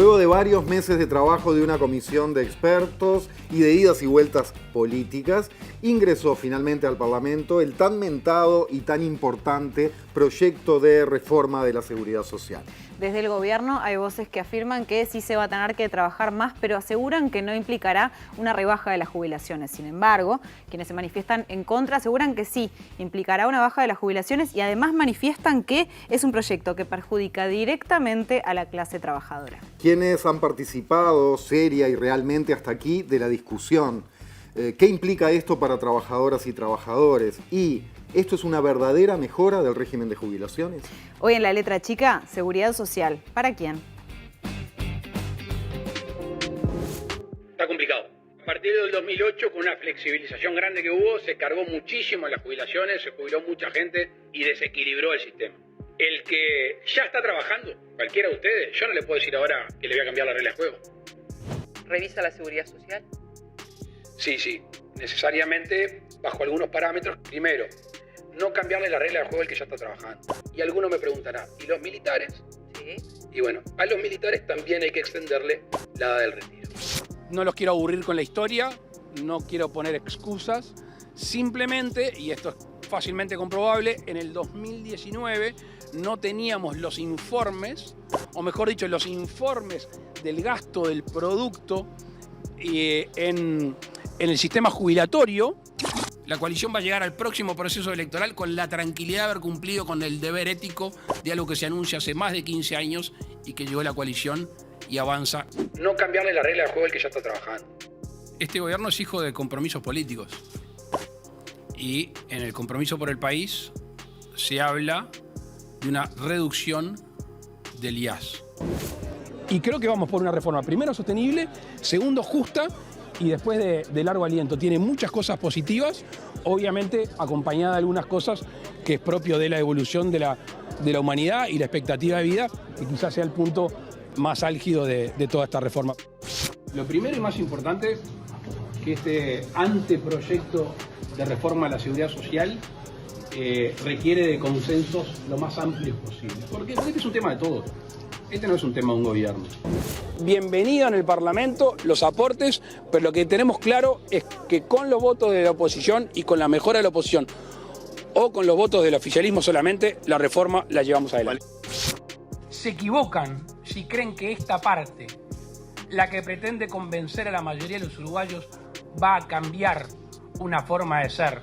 Luego de varios meses de trabajo de una comisión de expertos y de idas y vueltas políticas, ingresó finalmente al Parlamento el tan mentado y tan importante proyecto de reforma de la Seguridad Social. Desde el gobierno hay voces que afirman que sí se va a tener que trabajar más, pero aseguran que no implicará una rebaja de las jubilaciones. Sin embargo, quienes se manifiestan en contra aseguran que sí, implicará una baja de las jubilaciones y además manifiestan que es un proyecto que perjudica directamente a la clase trabajadora. Quienes han participado seria y realmente hasta aquí de la discusión. ¿Qué implica esto para trabajadoras y trabajadores? Y ¿esto es una verdadera mejora del régimen de jubilaciones? Hoy en La Letra Chica, seguridad social. ¿Para quién? Está complicado. A partir del 2008, con una flexibilización grande que hubo, se cargó muchísimo en las jubilaciones, se jubiló mucha gente y desequilibró el sistema. El que ya está trabajando, cualquiera de ustedes, yo no le puedo decir ahora que le voy a cambiar la regla de juego. ¿Revisa la seguridad social? Sí, necesariamente bajo algunos parámetros. Primero, no cambiarle la regla de juego al que ya está trabajando. Y alguno me preguntará, ¿y los militares? Sí. Y bueno, a los militares también hay que extenderle la edad del retiro. No los quiero aburrir con la historia, no quiero poner excusas. Simplemente, y esto es fácilmente comprobable, en el 2019 no teníamos los informes, o mejor dicho, los informes del gasto del producto en el sistema jubilatorio. La coalición va a llegar al próximo proceso electoral con la tranquilidad de haber cumplido con el deber ético de algo que se anuncia hace más de 15 años y que llegó la coalición y avanza. No cambiarle la regla de juego al que ya está trabajando. Este gobierno es hijo de compromisos políticos y en el compromiso por el país se habla de una reducción del IAS. Y creo que vamos por una reforma, primero sostenible, segundo justa y después de largo aliento. Tiene muchas cosas positivas, obviamente acompañada de algunas cosas que es propio de la evolución de la humanidad y la expectativa de vida, que quizás sea el punto más álgido de toda esta reforma. Lo primero y más importante, que este anteproyecto de reforma a la seguridad social requiere de consensos lo más amplios posibles. ¿Por qué? Porque este es un tema de todos. Este no es un tema de un gobierno. Bienvenido en el Parlamento los aportes, pero lo que tenemos claro es que con los votos de la oposición y con la mejora de la oposición o con los votos del oficialismo solamente, la reforma la llevamos adelante. Se equivocan si creen que esta parte, la que pretende convencer a la mayoría de los uruguayos, va a cambiar una forma de ser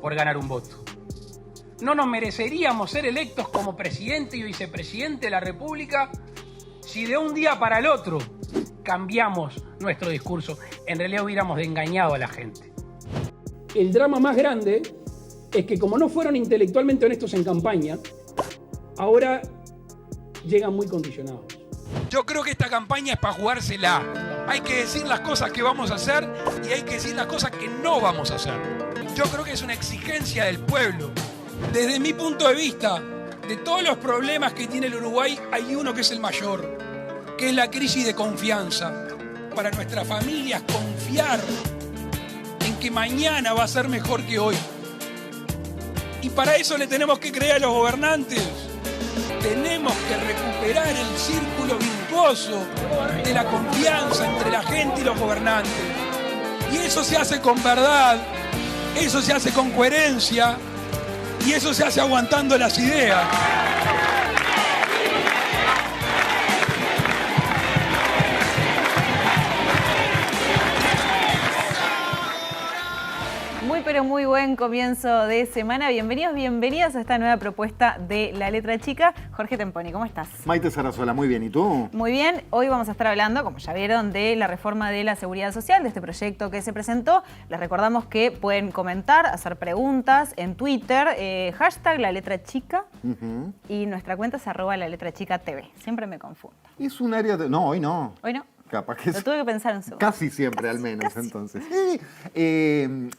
por ganar un voto. No nos mereceríamos ser electos como presidente y vicepresidente de la República si de un día para el otro cambiamos nuestro discurso. En realidad hubiéramos engañado a la gente. El drama más grande es que como no fueron intelectualmente honestos en campaña, ahora llegan muy condicionados. Yo creo que esta campaña es para jugársela. Hay que decir las cosas que vamos a hacer y hay que decir las cosas que no vamos a hacer. Yo creo que es una exigencia del pueblo. Desde mi punto de vista, de todos los problemas que tiene el Uruguay, hay uno que es el mayor, que es la crisis de confianza. Para nuestras familias, confiar en que mañana va a ser mejor que hoy. Y para eso le tenemos que creer a los gobernantes. Tenemos que recuperar el círculo virtuoso de la confianza entre la gente y los gobernantes. Y eso se hace con verdad, eso se hace con coherencia. Y eso se hace aguantando las ideas. Pero muy buen comienzo de semana. Bienvenidos, bienvenidas a esta nueva propuesta de La Letra Chica. Jorge Temponi, ¿cómo estás? Maite Sarasola, muy bien. ¿Y tú? Muy bien. Hoy vamos a estar hablando, como ya vieron, de la reforma de la seguridad social, de este proyecto que se presentó. Les recordamos que pueden comentar, hacer preguntas en Twitter, hashtag La Letra Chica, y nuestra cuenta es @LaLetraChicaTV. Siempre me confundo. Es un área de... No, hoy no. Hoy no. Capaz que Lo tuve que pensar un segundo. Casi siempre, al menos, casi. Entonces. Sí.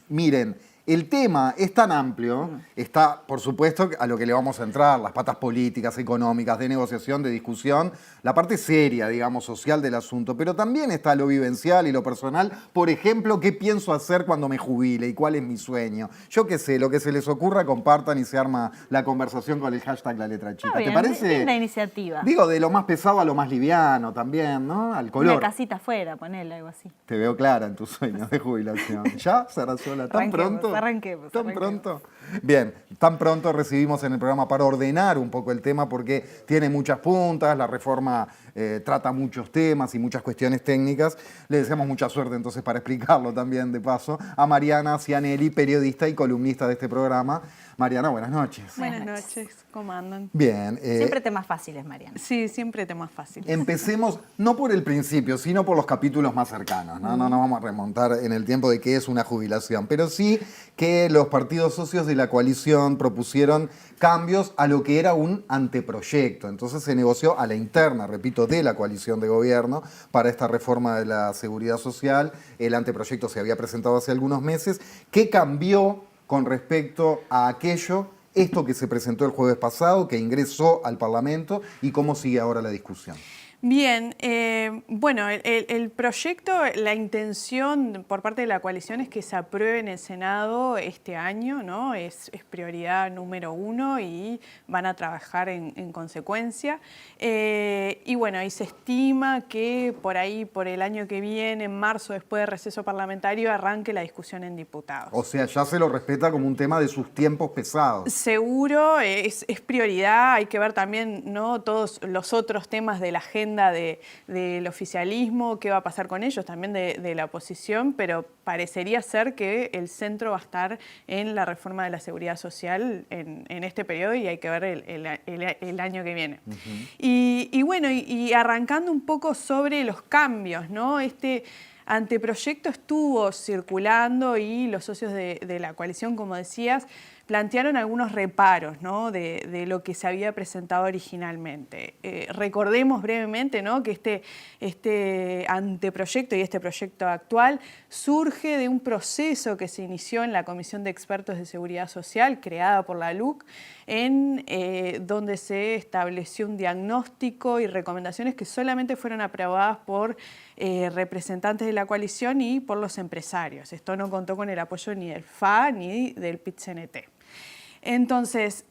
Miren, El tema es tan amplio, está, por supuesto, a lo que le vamos a entrar, las patas políticas, económicas, de negociación, de discusión, la parte seria, digamos, social del asunto, pero también está lo vivencial y lo personal. Por ejemplo, ¿qué pienso hacer cuando me jubile y cuál es mi sueño? Yo qué sé, lo que se les ocurra, compartan y se arma la conversación con el hashtag La Letra Chica. Bien, ¿Te parece? linda iniciativa. Digo, de lo más pesado a lo más liviano también, ¿no? Al color. Una casita afuera, ponele algo así. Te veo clara en tus sueños de jubilación. ¿Ya, Sarasola? ¿Tan pronto? Arranquemos. ¿Tan pronto? Bien, tan pronto recibimos en el programa para ordenar un poco el tema porque tiene muchas puntas, la reforma trata muchos temas y muchas cuestiones técnicas. Le deseamos mucha suerte entonces para explicarlo también de paso a Mariana Cianelli, periodista y columnista de este programa. Mariana, buenas noches. Buenas noches, ¿cómo andan? Bien. Siempre temas fáciles, Mariana. Sí, siempre temas fáciles. Empecemos no por el principio, sino por los capítulos más cercanos. No nos vamos a remontar en el tiempo de qué es una jubilación, pero sí que los partidos socios de la coalición propusieron cambios a lo que era un anteproyecto. Entonces se negoció a la interna, repito, de la coalición de gobierno para esta reforma de la seguridad social. El anteproyecto se había presentado hace algunos meses. ¿Qué cambió con respecto a aquello, esto que se presentó el jueves pasado, que ingresó al Parlamento, y cómo sigue ahora la discusión? Bien, bueno, el proyecto, la intención por parte de la coalición es que se apruebe en el Senado este año, ¿no? Es prioridad número 1 y van a trabajar en consecuencia. Y bueno, ahí se estima que por ahí, por el año que viene, en marzo, después del receso parlamentario, arranque la discusión en diputados. O sea, ya se lo respeta como un tema de sus tiempos pesados. Seguro, es prioridad, hay que ver también, ¿no?, todos los otros temas de la agenda del oficialismo, qué va a pasar con ellos, también de la oposición, pero parecería ser que el centro va a estar en la reforma de la seguridad social en este periodo y hay que ver el año que viene. Y bueno, y arrancando un poco sobre los cambios, ¿no? Este anteproyecto estuvo circulando y los socios de la coalición, como decías, plantearon algunos reparos, ¿no?, de lo que se había presentado originalmente. Recordemos brevemente, ¿no?, que este anteproyecto y este proyecto actual surge de un proceso que se inició en la Comisión de Expertos de Seguridad Social, creada por la LUC, donde se estableció un diagnóstico y recomendaciones que solamente fueron aprobadas por representantes de la coalición y por los empresarios. Esto no contó con el apoyo ni del FA ni del PIT-CNT. Entonces,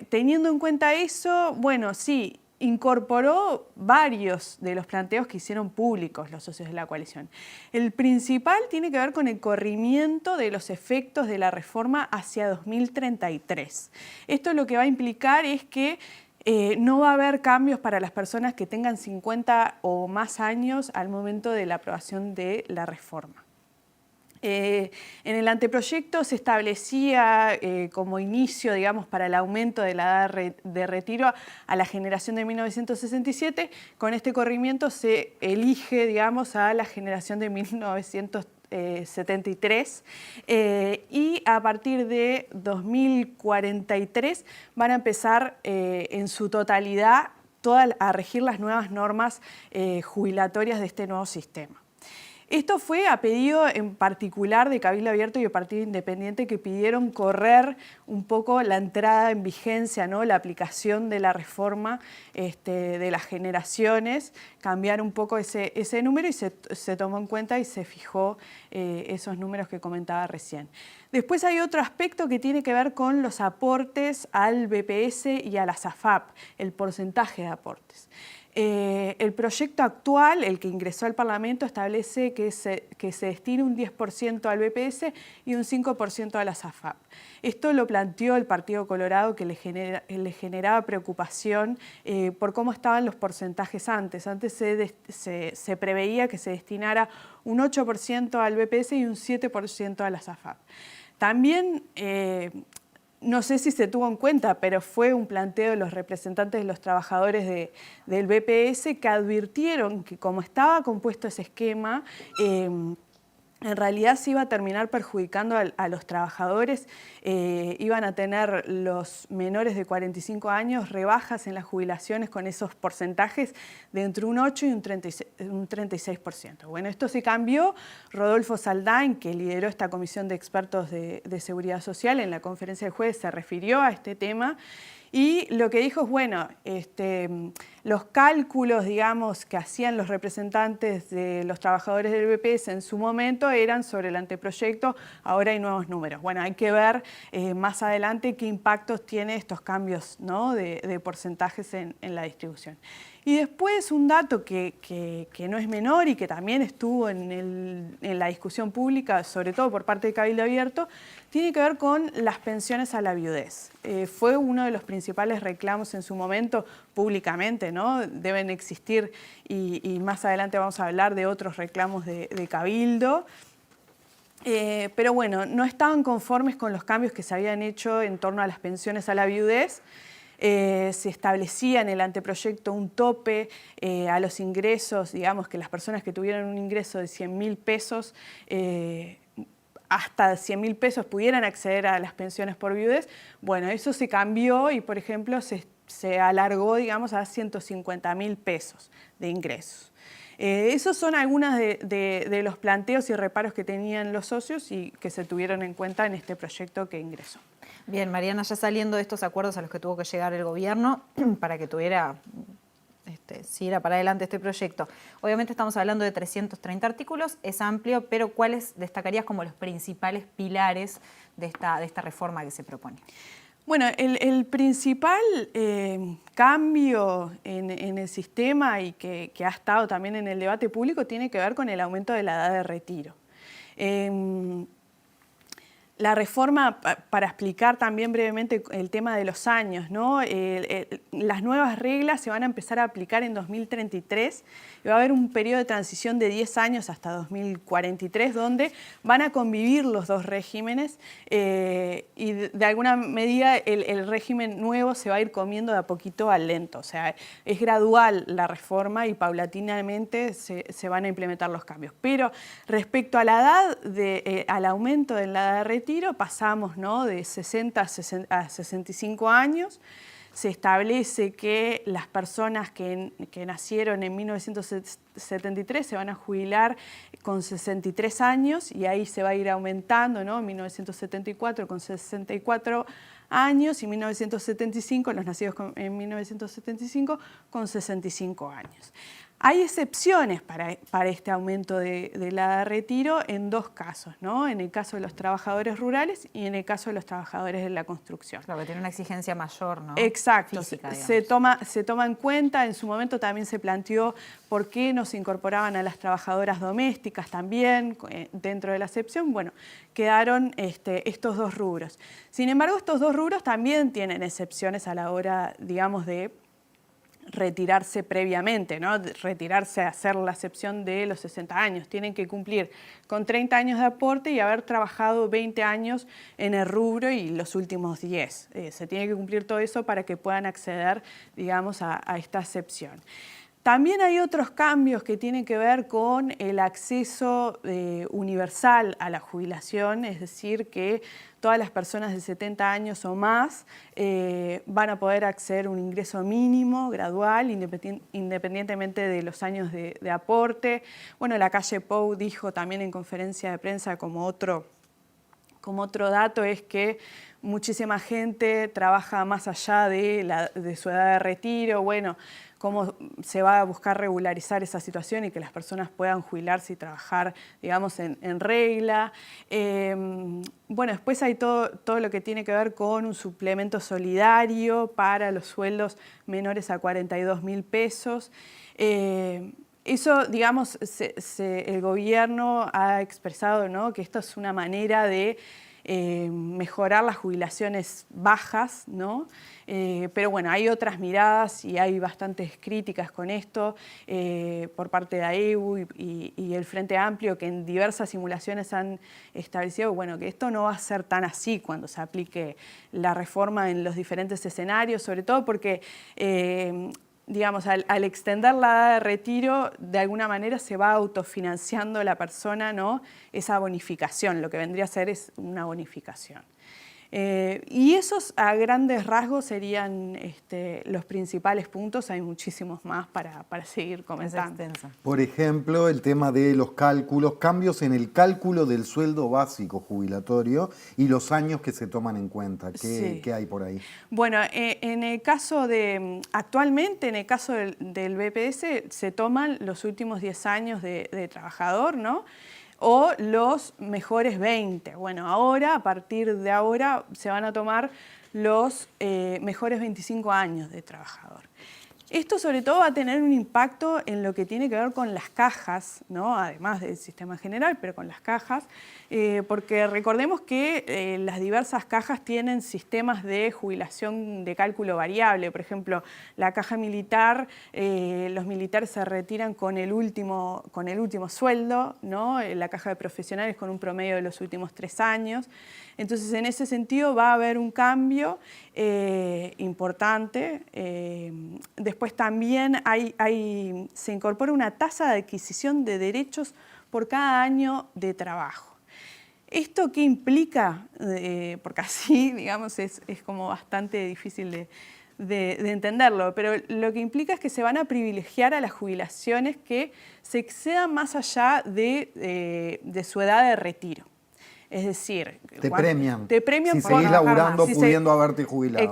teniendo en cuenta eso, bueno, sí, incorporó varios de los planteos que hicieron públicos los socios de la coalición. El principal tiene que ver con el corrimiento de los efectos de la reforma hacia 2033. Esto lo que va a implicar es que no va a haber cambios para las personas que tengan 50 o más años al momento de la aprobación de la reforma. En el anteproyecto se establecía como inicio, digamos, para el aumento de la edad de retiro a la generación de 1967. Con este corrimiento se elige, digamos, a la generación de 1973 y a partir de 2043 van a empezar en su totalidad a regir las nuevas normas jubilatorias de este nuevo sistema. Esto fue a pedido en particular de Cabildo Abierto y el Partido Independiente, que pidieron correr un poco la entrada en vigencia, ¿no?, la aplicación de la reforma de las generaciones, cambiar un poco ese número y se tomó en cuenta y se fijó esos números que comentaba recién. Después hay otro aspecto que tiene que ver con los aportes al BPS y a la SAFAP, el porcentaje de aportes. El proyecto actual, el que ingresó al Parlamento, establece que se destine un 10% al BPS y un 5% a la SAFAP. Esto lo planteó el Partido Colorado, que le generaba preocupación por cómo estaban los porcentajes antes. Antes se preveía que se destinara un 8% al BPS y un 7% a la SAFAP. También no sé si se tuvo en cuenta, pero fue un planteo de los representantes de los trabajadores del BPS que advirtieron que como estaba compuesto ese esquema, en realidad se iba a terminar perjudicando a los trabajadores, iban a tener los menores de 45 años rebajas en las jubilaciones con esos porcentajes de entre un 8 y un 36%. Bueno, esto se cambió. Rodolfo Saldain, que lideró esta comisión de expertos de seguridad social, en la conferencia de jueves se refirió a este tema. Y lo que dijo es, bueno, los cálculos, digamos, que hacían los representantes de los trabajadores del BPS en su momento eran sobre el anteproyecto, ahora hay nuevos números. Bueno, hay que ver más adelante qué impactos tiene estos cambios, ¿no?, de porcentajes en la distribución. Y después un dato que no es menor y que también estuvo en la discusión pública, sobre todo por parte de Cabildo Abierto, tiene que ver con las pensiones a la viudez. Fue uno de los principales reclamos en su momento públicamente, ¿no? Deben existir y más adelante vamos a hablar de otros reclamos de Cabildo. Pero bueno, no estaban conformes con los cambios que se habían hecho en torno a las pensiones a la viudez. Se establecía en el anteproyecto un tope a los ingresos, digamos que las personas que tuvieran un ingreso de 100.000 pesos, hasta 100.000 pesos pudieran acceder a las pensiones por viudez. Bueno, eso se cambió y, por ejemplo, se alargó, digamos, a 150.000 pesos de ingresos. Esos son algunos de los planteos y reparos que tenían los socios y que se tuvieron en cuenta en este proyecto que ingresó. Bien, Mariana, ya saliendo de estos acuerdos a los que tuvo que llegar el gobierno para que siguiera para adelante este proyecto. Obviamente estamos hablando de 330 artículos, es amplio, pero ¿cuáles destacarías como los principales pilares de esta reforma que se propone? Bueno, el principal cambio en el sistema y que ha estado también en el debate público tiene que ver con el aumento de la edad de retiro. La reforma, para explicar también brevemente el tema de los años, ¿no? Las nuevas reglas se van a empezar a aplicar en 2033 y va a haber un periodo de transición de 10 años hasta 2043 donde van a convivir los dos regímenes y de alguna medida el régimen nuevo se va a ir comiendo de a poquito al lento. O sea, es gradual la reforma y paulatinamente se van a implementar los cambios. Pero respecto a la edad, al aumento de la edad de retiro, pasamos, ¿no?, de 60 a 65 años. Se establece que las personas que nacieron en 1973 se van a jubilar con 63 años y ahí se va a ir aumentando, ¿no? En 1974 con 64 años y 1975, los nacidos en 1975, con 65 años. Hay excepciones para este aumento de la edad de retiro en dos casos, ¿no? En el caso de los trabajadores rurales y en el caso de los trabajadores de la construcción. Claro, que tiene una exigencia mayor, ¿no? Exacto, Física, se toma en cuenta. En su momento también se planteó por qué no se incorporaban a las trabajadoras domésticas también dentro de la excepción. Bueno, quedaron estos dos rubros. Sin embargo, estos dos rubros también tienen excepciones a la hora, digamos, de retirarse previamente, ¿no? Retirarse a hacer la excepción de los 60 años. Tienen que cumplir con 30 años de aporte y haber trabajado 20 años en el rubro y los últimos 10. Se tiene que cumplir todo eso para que puedan acceder, digamos, a esta excepción. También hay otros cambios que tienen que ver con el acceso universal a la jubilación, es decir, que todas las personas de 70 años o más van a poder acceder a un ingreso mínimo, gradual, independientemente de los años de aporte. Bueno, la calle Pou dijo también en conferencia de prensa como otro dato es que muchísima gente trabaja más allá de su edad de retiro. Bueno, cómo se va a buscar regularizar esa situación y que las personas puedan jubilarse y trabajar, digamos, en regla. Bueno, después hay todo lo que tiene que ver con un suplemento solidario para los sueldos menores a 42.000 pesos. Eso, digamos, el gobierno ha expresado, ¿no?, que esto es una manera de mejorar las jubilaciones bajas, ¿no? Pero bueno, hay otras miradas y hay bastantes críticas con esto por parte de AEBU y el Frente Amplio, que en diversas simulaciones han establecido, bueno, que esto no va a ser tan así cuando se aplique la reforma en los diferentes escenarios, sobre todo porque digamos, al extender la edad de retiro, de alguna manera se va autofinanciando la persona, ¿no? Esa bonificación, lo que vendría a ser es una bonificación. Y esos a grandes rasgos serían los principales puntos. Hay muchísimos más para seguir comentando. Por ejemplo, el tema de los cálculos, cambios en el cálculo del sueldo básico jubilatorio y los años que se toman en cuenta. ¿Qué hay por ahí? Bueno, en el caso actualmente en el caso del BPS se toman los últimos 10 años de trabajador, ¿no? O los mejores 20. Bueno, a partir de ahora, se van a tomar los mejores 25 años de trabajador. Esto sobre todo va a tener un impacto en lo que tiene que ver con las cajas, ¿no? Además del sistema general, pero con las cajas, porque recordemos que las diversas cajas tienen sistemas de jubilación de cálculo variable. Por ejemplo, la caja militar, los militares se retiran con el último sueldo, ¿no? La caja de profesionales con un promedio de los últimos 3 años. Entonces, en ese sentido va a haber un cambio importante. Después también se incorpora una tasa de adquisición de derechos por cada año de trabajo. ¿Esto qué implica? Porque así, digamos, es como bastante difícil de entenderlo, pero lo que implica es que se van a privilegiar a las jubilaciones que se excedan más allá de su edad de retiro. Es decir, te premian si por seguís laburando, pudiendo haberte jubilado.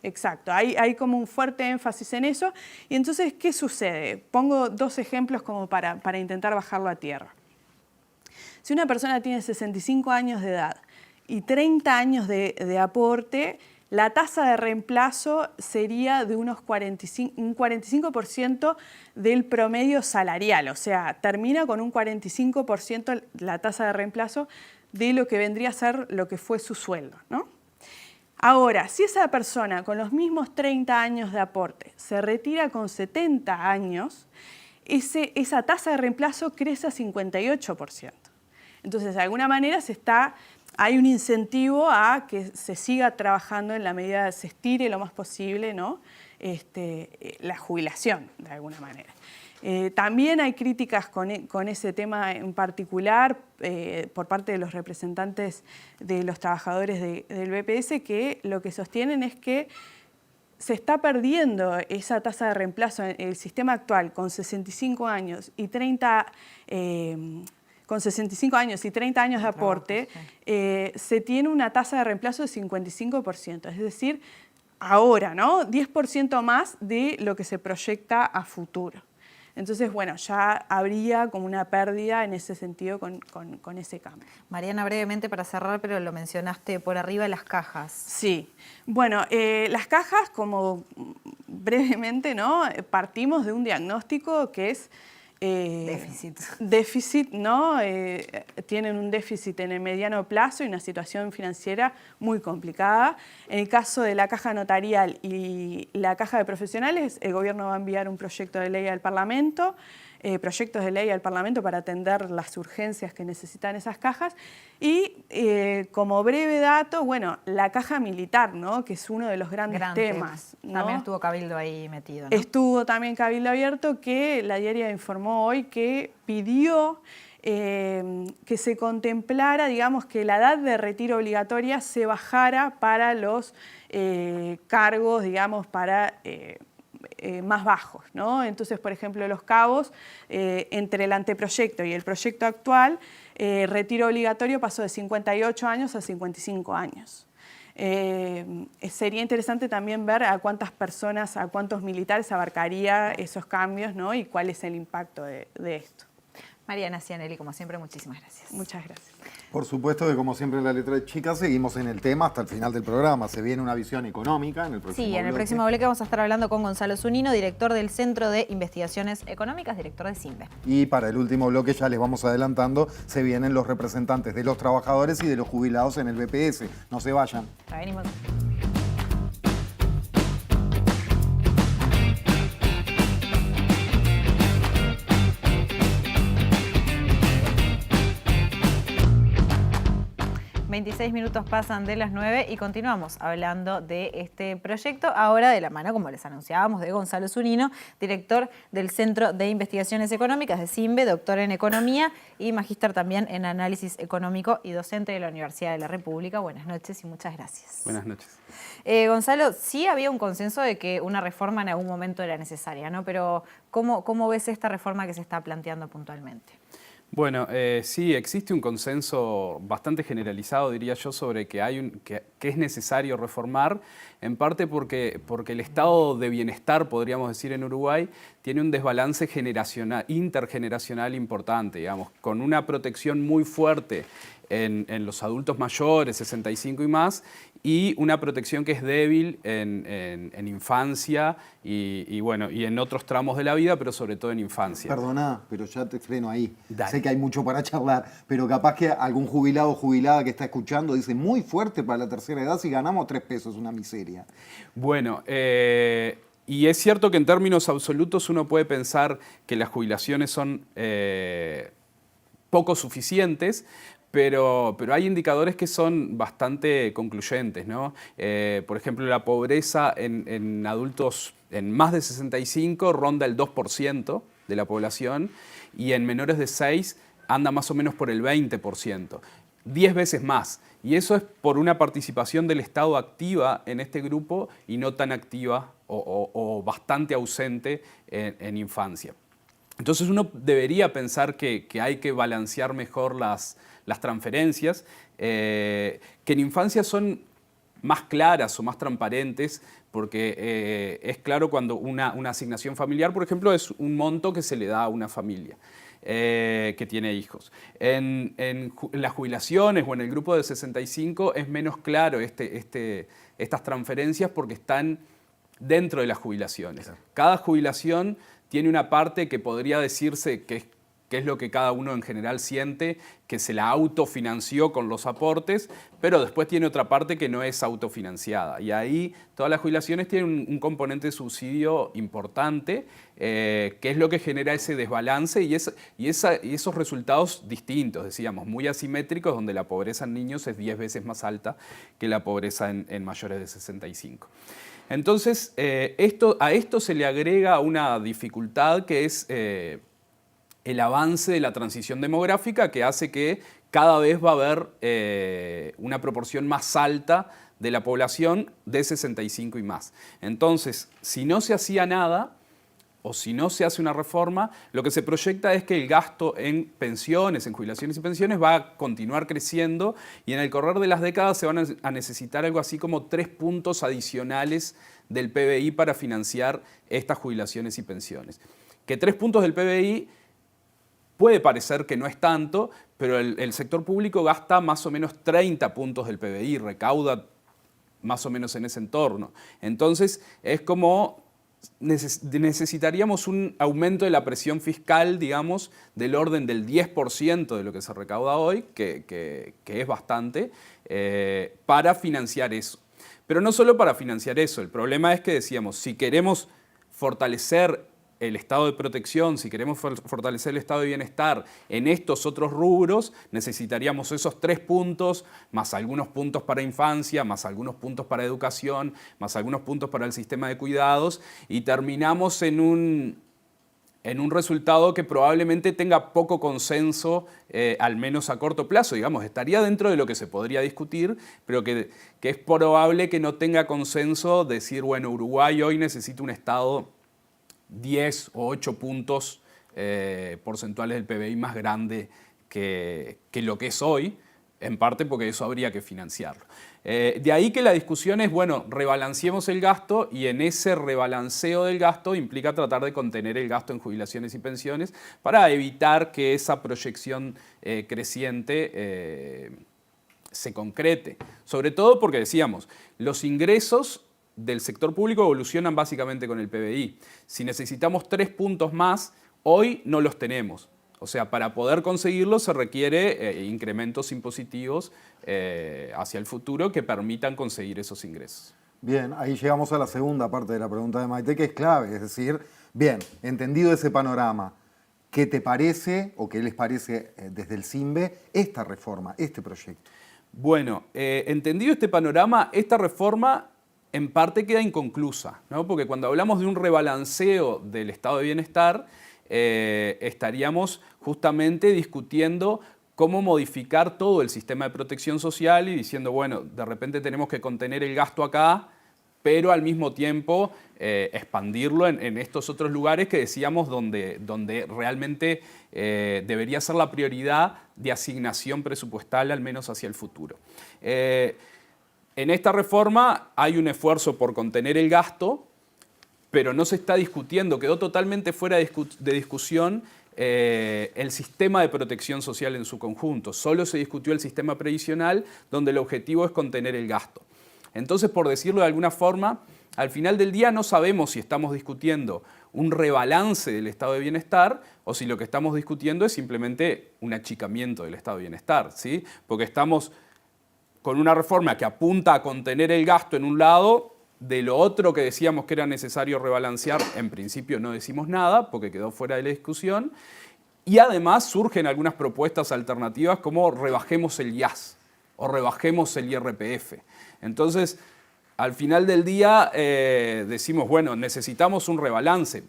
Exacto. Hay como un fuerte énfasis en eso. Y entonces, ¿qué sucede? Pongo 2 ejemplos como para intentar bajarlo a tierra. Si una persona tiene 65 años de edad y 30 años de aporte, la tasa de reemplazo sería de un 45% del promedio salarial. O sea, termina con un 45% la tasa de reemplazo de lo que vendría a ser lo que fue su sueldo, ¿no? Ahora, si esa persona con los mismos 30 años de aporte se retira con 70 años, esa tasa de reemplazo crece a 58%. Entonces, de alguna manera hay un incentivo a que se siga trabajando en la medida que se estire lo más posible, ¿no? La jubilación, de alguna manera. También hay críticas con ese tema en particular por parte de los representantes de los trabajadores del BPS, que lo que sostienen es que se está perdiendo esa tasa de reemplazo en el sistema actual con 65 años y 30 años de aporte. Se tiene una tasa de reemplazo de 55%, es decir, ahora, ¿no? 10% más de lo que se proyecta a futuro. Entonces, bueno, ya habría como una pérdida en ese sentido con ese cambio. Mariana, brevemente para cerrar, pero lo mencionaste por arriba, las cajas. Sí. Bueno, las cajas, como brevemente, ¿no? Partimos de un diagnóstico que es déficit, ¿no? Tienen un déficit en el mediano plazo y una situación financiera muy complicada. En el caso de la caja notarial y la caja de profesionales, el gobierno va a enviar un proyecto de ley al Parlamento, proyectos de ley al Parlamento para atender las urgencias que necesitan esas cajas. Y como breve dato, bueno, la caja militar, ¿no? Que es uno de los grandes temas, ¿no? También estuvo Cabildo ahí metido, ¿no? Estuvo también Cabildo Abierto, que la diaria informó hoy que pidió que se contemplara, digamos, que la edad de retiro obligatoria se bajara para los cargos, digamos, más bajos, ¿no? Entonces, por ejemplo, los cabos, entre el anteproyecto y el proyecto actual, retiro obligatorio pasó de 58 años a 55 años. Sería interesante también ver a cuántas personas, a cuántos militares abarcaría esos cambios, ¿no? Y cuál es el impacto de esto. Mariana Cianelli, como siempre, muchísimas gracias. Muchas gracias. Por supuesto que, como siempre en La Letra Chica, seguimos en el tema hasta el final del programa. Se viene una visión económica en el próximo bloque. Sí, en el próximo bloque vamos a estar hablando con Gonzalo Zunino, director del Centro de Investigaciones Económicas, director de CIMBE. Y para el último bloque, ya les vamos adelantando, se vienen los representantes de los trabajadores y de los jubilados en el BPS. No se vayan. Ya venimos. 26 minutos pasan de las 9 y continuamos hablando de este proyecto, ahora de la mano, como les anunciábamos, de Gonzalo Zunino, director del Centro de Investigaciones Económicas de CIMBE, doctor en Economía y magíster también en Análisis Económico y docente de la Universidad de la República. Buenas noches y muchas gracias. Buenas noches. Gonzalo, sí había un consenso de que una reforma en algún momento era necesaria, ¿no? Pero ¿cómo ves esta reforma que se está planteando puntualmente? Bueno, sí, existe un consenso bastante generalizado, diría yo, sobre que es necesario reformar, en parte porque el estado de bienestar, podríamos decir, en Uruguay, tiene un desbalance intergeneracional importante, digamos, con una protección muy fuerte en los adultos mayores, 65 y más, y una protección que es débil en infancia y en otros tramos de la vida, pero sobre todo en infancia. Perdona, pero ya te freno ahí. Dale. Sé que hay mucho para charlar, pero capaz que algún jubilado o jubilada que está escuchando dice muy fuerte para la tercera edad, si ganamos 3 pesos, una miseria. Bueno, y es cierto que en términos absolutos uno puede pensar que las jubilaciones son poco suficientes, pero hay indicadores que son bastante concluyentes, ¿no? Por ejemplo, la pobreza en adultos en más de 65 ronda el 2% de la población y en menores de 6 anda más o menos por el 20%, 10 veces más. Y eso es por una participación del Estado activa en este grupo y no tan activa o bastante ausente en infancia. Entonces uno debería pensar que hay que balancear mejor las transferencias, que en infancia son más claras o más transparentes, porque es claro cuando una asignación familiar, por ejemplo, es un monto que se le da a una familia que tiene hijos. En las jubilaciones o en el grupo de 65 es menos claro estas transferencias porque están dentro de las jubilaciones. Claro. Cada jubilación tiene una parte que podría decirse que es lo que cada uno en general siente, que se la autofinanció con los aportes, pero después tiene otra parte que no es autofinanciada. Y ahí todas las jubilaciones tienen un componente de subsidio importante, que es lo que genera ese desbalance y esos resultados distintos, decíamos, muy asimétricos, donde la pobreza en niños es 10 veces más alta que la pobreza en mayores de 65. Entonces, a esto se le agrega una dificultad que es el avance de la transición demográfica, que hace que cada vez va a haber una proporción más alta de la población de 65 y más. Entonces, si no se hacía nada o si no se hace una reforma, lo que se proyecta es que el gasto en pensiones, en jubilaciones y pensiones va a continuar creciendo y en el correr de las décadas se van a necesitar algo así como 3 puntos adicionales del PBI para financiar estas jubilaciones y pensiones. Que 3 puntos del PBI puede parecer que no es tanto, pero el sector público gasta más o menos 30 puntos del PBI, recauda más o menos en ese entorno. Entonces, es como necesitaríamos un aumento de la presión fiscal, digamos, del orden del 10% de lo que se recauda hoy, que es bastante, para financiar eso. Pero no solo para financiar eso, el problema es que decíamos, si queremos fortalecer el estado de protección, si queremos fortalecer el estado de bienestar en estos otros rubros, necesitaríamos esos 3 puntos, más algunos puntos para infancia, más algunos puntos para educación, más algunos puntos para el sistema de cuidados, y terminamos en un resultado que probablemente tenga poco consenso, al menos a corto plazo, digamos, estaría dentro de lo que se podría discutir, pero que es probable que no tenga consenso decir, bueno, Uruguay hoy necesita un estado 10 o 8 puntos porcentuales del PBI más grande que lo que es hoy, en parte porque eso habría que financiarlo. De ahí que la discusión es, bueno, rebalanceemos el gasto y en ese rebalanceo del gasto implica tratar de contener el gasto en jubilaciones y pensiones para evitar que esa proyección creciente se concrete. Sobre todo porque decíamos, los ingresos del sector público evolucionan básicamente con el PBI. Si necesitamos 3 puntos más, hoy no los tenemos. O sea, para poder conseguirlo se requiere incrementos impositivos hacia el futuro que permitan conseguir esos ingresos. Bien, ahí llegamos a la segunda parte de la pregunta de Maite, que es clave. Es decir, bien, entendido ese panorama, ¿qué te parece o qué les parece desde el CIMBE esta reforma, este proyecto? Bueno, entendido este panorama, esta reforma en parte queda inconclusa, ¿no? Porque cuando hablamos de un rebalanceo del estado de bienestar, estaríamos justamente discutiendo cómo modificar todo el sistema de protección social y diciendo, bueno, de repente tenemos que contener el gasto acá, pero al mismo tiempo expandirlo en estos otros lugares que decíamos donde realmente debería ser la prioridad de asignación presupuestal, al menos hacia el futuro. En esta reforma hay un esfuerzo por contener el gasto, pero no se está discutiendo, quedó totalmente fuera de discusión el sistema de protección social en su conjunto. Solo se discutió el sistema previsional, donde el objetivo es contener el gasto. Entonces, por decirlo de alguna forma, al final del día no sabemos si estamos discutiendo un rebalance del estado de bienestar o si lo que estamos discutiendo es simplemente un achicamiento del estado de bienestar, ¿sí? Porque estamos con una reforma que apunta a contener el gasto en un lado, de lo otro que decíamos que era necesario rebalancear, en principio no decimos nada porque quedó fuera de la discusión, y además surgen algunas propuestas alternativas como rebajemos el IAS o rebajemos el IRPF. Entonces, al final del día decimos, bueno, necesitamos un rebalance.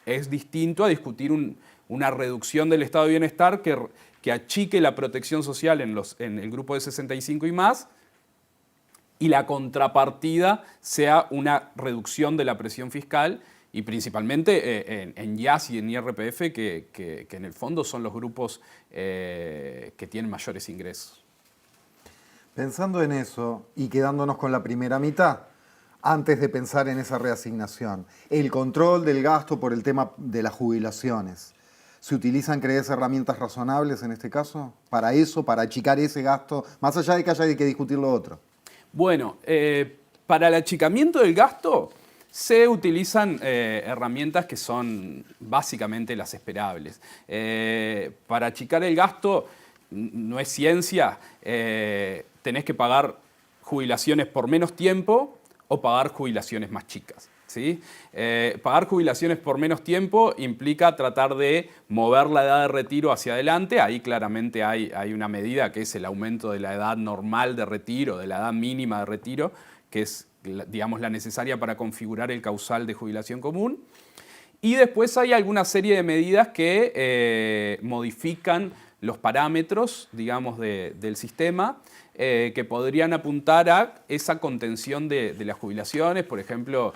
Es distinto a discutir una reducción del estado de bienestar que achique la protección social en el grupo de 65 y más, y la contrapartida sea una reducción de la presión fiscal y principalmente en IAS y en IRPF, que en el fondo son los grupos que tienen mayores ingresos. Pensando en eso y quedándonos con la primera mitad, antes de pensar en esa reasignación, el control del gasto por el tema de las jubilaciones, ¿se utilizan, crees, herramientas razonables en este caso? Para eso, para achicar ese gasto, más allá de que haya que discutir lo otro. Bueno, para el achicamiento del gasto se utilizan herramientas que son básicamente las esperables. Para achicar el gasto no es ciencia, tenés que pagar jubilaciones por menos tiempo o pagar jubilaciones más chicas, ¿sí? Pagar jubilaciones por menos tiempo implica tratar de mover la edad de retiro hacia adelante. Ahí claramente hay una medida que es el aumento de la edad normal de retiro, de la edad mínima de retiro, que es, digamos, la necesaria para configurar el causal de jubilación común. Y después hay alguna serie de medidas que modifican los parámetros, digamos, del sistema, que podrían apuntar a esa contención de las jubilaciones. Por ejemplo,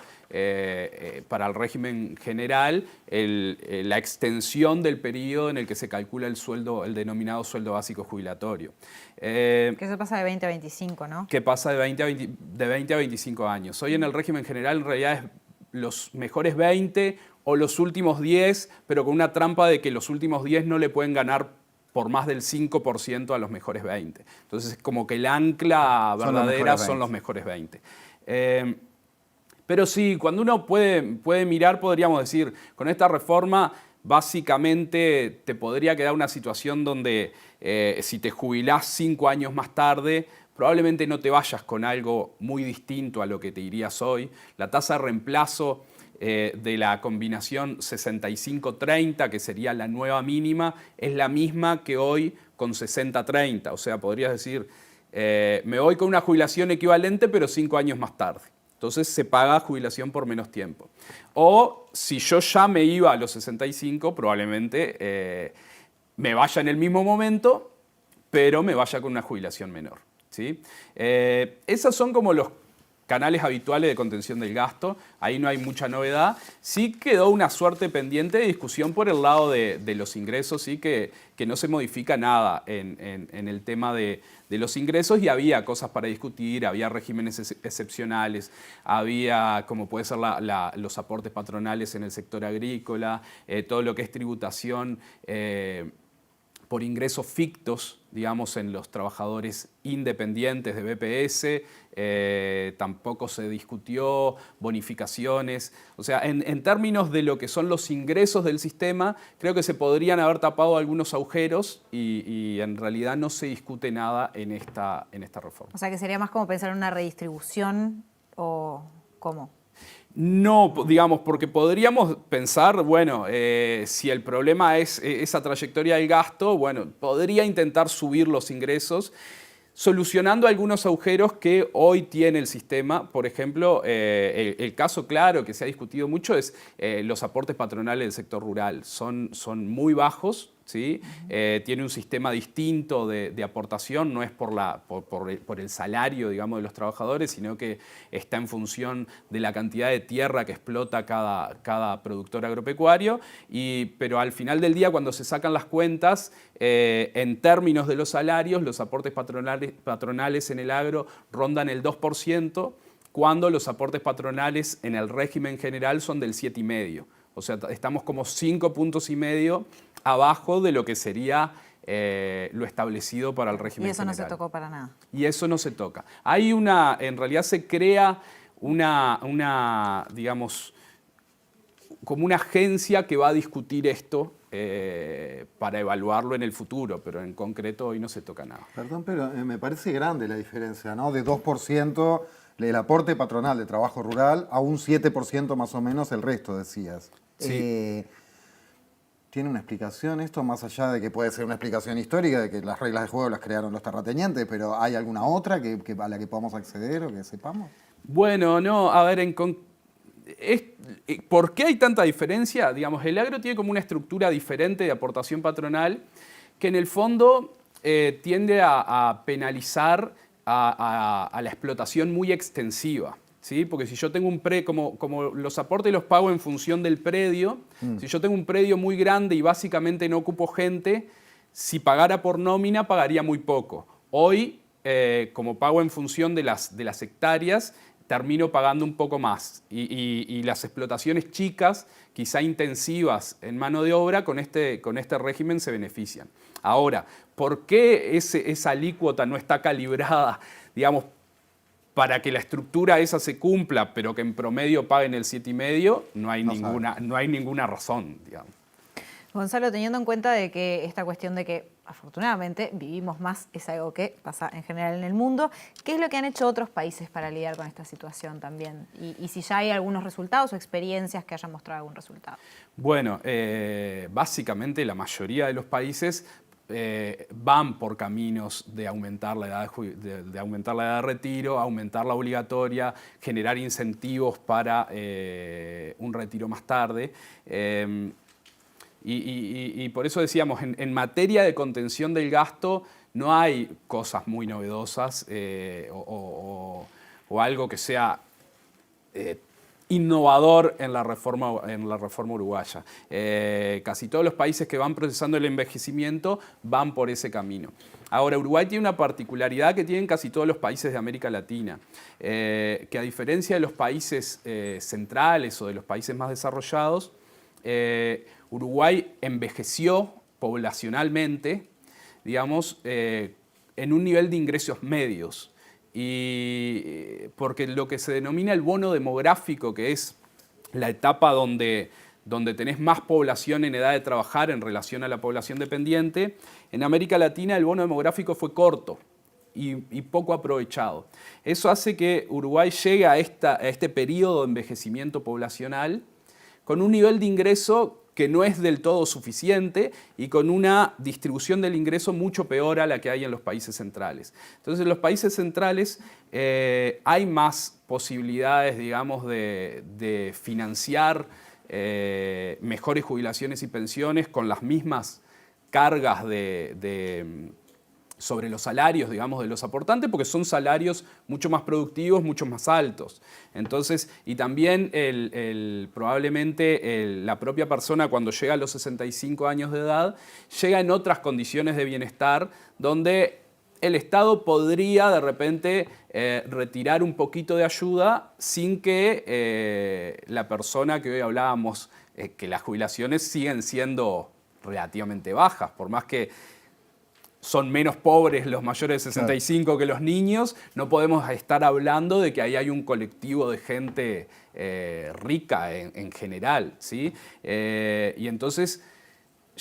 para el régimen general, la extensión del periodo en el que se calcula el denominado sueldo básico jubilatorio. Que eso pasa de 20 a 25, ¿no? Que pasa de 20 a 25 años. Hoy en el régimen general en realidad es los mejores 20 o los últimos 10, pero con una trampa de que los últimos 10 no le pueden ganar por más del 5% a los mejores 20. Entonces, como que el ancla verdadera son los mejores 20. Pero sí, cuando uno puede mirar, podríamos decir, con esta reforma, básicamente te podría quedar una situación donde si te jubilás 5 años más tarde, probablemente no te vayas con algo muy distinto a lo que te irías hoy. La tasa de reemplazo de la combinación 65-30, que sería la nueva mínima, es la misma que hoy con 60-30. O sea, podrías decir, me voy con una jubilación equivalente, pero 5 años más tarde. Entonces se paga jubilación por menos tiempo. O si yo ya me iba a los 65, probablemente me vaya en el mismo momento, pero me vaya con una jubilación menor, ¿sí? Esos son como los canales habituales de contención del gasto. Ahí no hay mucha novedad. Sí quedó una suerte pendiente de discusión por el lado de los ingresos, sí que no se modifica nada en el tema de los ingresos, y había cosas para discutir, había regímenes excepcionales, había como puede ser los aportes patronales en el sector agrícola, todo lo que es tributación por ingresos fictos, digamos, en los trabajadores independientes de BPS, tampoco se discutió, bonificaciones. O sea, en términos de lo que son los ingresos del sistema, creo que se podrían haber tapado algunos agujeros y en realidad no se discute nada en esta reforma. O sea, que sería más como pensar en una redistribución o cómo. No, digamos, porque podríamos pensar, bueno, si el problema es esa trayectoria del gasto, bueno, podría intentar subir los ingresos. solucionando algunos agujeros que hoy tiene el sistema. Por ejemplo, el caso claro que se ha discutido mucho es los aportes patronales del sector rural. Son muy bajos, ¿sí? Tiene un sistema distinto de aportación, no es por el salario, digamos, de los trabajadores, sino que está en función de la cantidad de tierra que explota cada productor agropecuario. Pero al final del día, cuando se sacan las cuentas, en términos de los salarios, los aportes patronales en el agro rondan el 2%, cuando los aportes patronales en el régimen general son del 7,5%. O sea, estamos como 5,5 puntos abajo de lo que sería lo establecido para el régimen general. Y eso no se tocó para nada. Y eso no se toca. En realidad se crea digamos, como una agencia que va a discutir esto para evaluarlo en el futuro, pero en concreto hoy no se toca nada. Perdón, pero me parece grande la diferencia, ¿no? De 2% el aporte patronal de trabajo rural a un 7% más o menos el resto, decías. Sí. ¿Tiene una explicación esto, más allá de que puede ser una explicación histórica, de que las reglas de juego las crearon los terratenientes, pero hay alguna otra a la que podamos acceder o que sepamos? Bueno, no, a ver, ¿por qué hay tanta diferencia? Digamos, el agro tiene como una estructura diferente de aportación patronal que en el fondo tiende a penalizar a la explotación muy extensiva. ¿Sí? Porque si yo tengo como los aportes los pago en función del predio, si yo tengo un predio muy grande y básicamente no ocupo gente, si pagara por nómina pagaría muy poco. Hoy, como pago en función de las hectáreas, termino pagando un poco más. Y las explotaciones chicas, quizá intensivas en mano de obra, con este régimen se benefician. Ahora, ¿por qué esa alícuota no está calibrada, digamos, para que la estructura esa se cumpla, pero que en promedio paguen el 7,5%? No hay ninguna razón, digamos. Gonzalo, teniendo en cuenta de que esta cuestión de que afortunadamente vivimos más es algo que pasa en general en el mundo, ¿qué es lo que han hecho otros países para lidiar con esta situación también? Y si ya hay algunos resultados o experiencias que hayan mostrado algún resultado. Bueno, básicamente la mayoría de los países van por caminos de aumentar la edad de retiro, aumentar la obligatoria, generar incentivos para un retiro más tarde. Y por eso decíamos, en materia de contención del gasto no hay cosas muy novedosas o algo que sea innovador en la reforma uruguaya. Casi todos los países que van procesando el envejecimiento van por ese camino. Ahora, Uruguay tiene una particularidad que tienen casi todos los países de América Latina, que a diferencia de los países centrales o de los países más desarrollados, Uruguay envejeció poblacionalmente, digamos, en un nivel de ingresos medios. Y porque lo que se denomina el bono demográfico, que es la etapa donde tenés más población en edad de trabajar en relación a la población dependiente, en América Latina el bono demográfico fue corto y poco aprovechado. Eso hace que Uruguay llegue a este periodo de envejecimiento poblacional con un nivel de ingreso que no es del todo suficiente y con una distribución del ingreso mucho peor a la que hay en los países centrales. Entonces, en los países centrales hay más posibilidades, digamos, de financiar mejores jubilaciones y pensiones con las mismas cargas sobre los salarios, digamos, de los aportantes, porque son salarios mucho más productivos, mucho más altos. Entonces, y también probablemente la propia persona cuando llega a los 65 años de edad, llega en otras condiciones de bienestar donde el Estado podría de repente retirar un poquito de ayuda sin que la persona que hoy hablábamos, que las jubilaciones siguen siendo relativamente bajas, por más que son menos pobres los mayores de 65 claro, que los niños, no podemos estar hablando de que ahí hay un colectivo de gente rica en general, ¿sí? Y entonces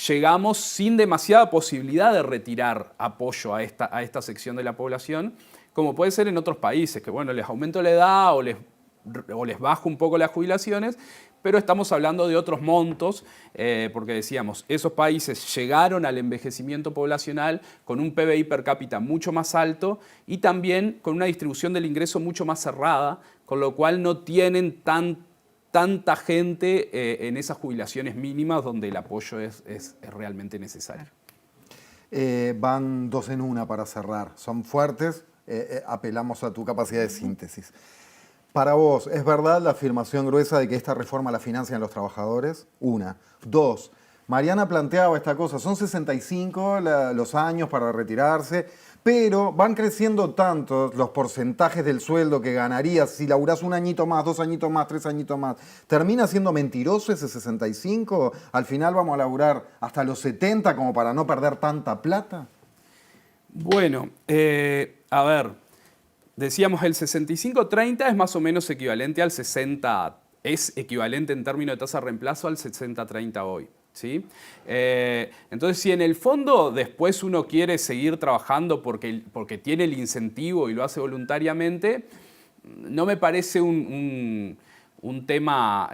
llegamos sin demasiada posibilidad de retirar apoyo a esta sección de la población, como puede ser en otros países, que bueno, les aumento la edad o les o les bajo un poco las jubilaciones, pero estamos hablando de otros montos, porque decíamos, esos países llegaron al envejecimiento poblacional con un PBI per cápita mucho más alto y también con una distribución del ingreso mucho más cerrada, con lo cual no tienen tanta gente en esas jubilaciones mínimas donde el apoyo es realmente necesario. Van dos en una para cerrar. Son fuertes, apelamos a tu capacidad de síntesis. Para vos, ¿es verdad la afirmación gruesa de que esta reforma la financian los trabajadores? Una. Dos, Mariana planteaba esta cosa, son 65 los años para retirarse, pero van creciendo tanto los porcentajes del sueldo que ganarías si laburás un añito más, 2 añitos más, 3 añitos más. ¿Termina siendo mentiroso ese 65? ¿Al final vamos a laburar hasta los 70 como para no perder tanta plata? Bueno, a ver, decíamos el 65-30 es más o menos equivalente al 60, es equivalente en términos de tasa de reemplazo al 60-30 hoy. ¿Sí? Entonces, si en el fondo después uno quiere seguir trabajando porque tiene el incentivo y lo hace voluntariamente, no me parece un tema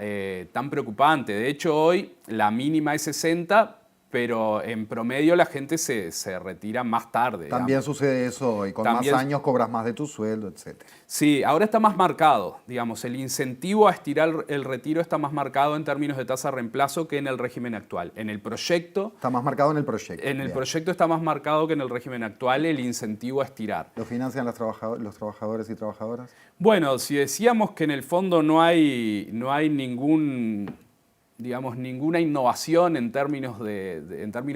tan preocupante. De hecho, hoy la mínima es 60, pero en promedio la gente se retira más tarde. También sucede eso hoy, con más años cobras más de tu sueldo, etc. Sí, ahora está más marcado, digamos, el incentivo a estirar el retiro está más marcado en términos de tasa de reemplazo que en el régimen actual. En el proyecto... Está más marcado en el proyecto. En el proyecto está más marcado que en el régimen actual el incentivo a estirar. ¿Lo financian los trabajadores y trabajadoras? Bueno, si decíamos que en el fondo no hay ninguna innovación en términos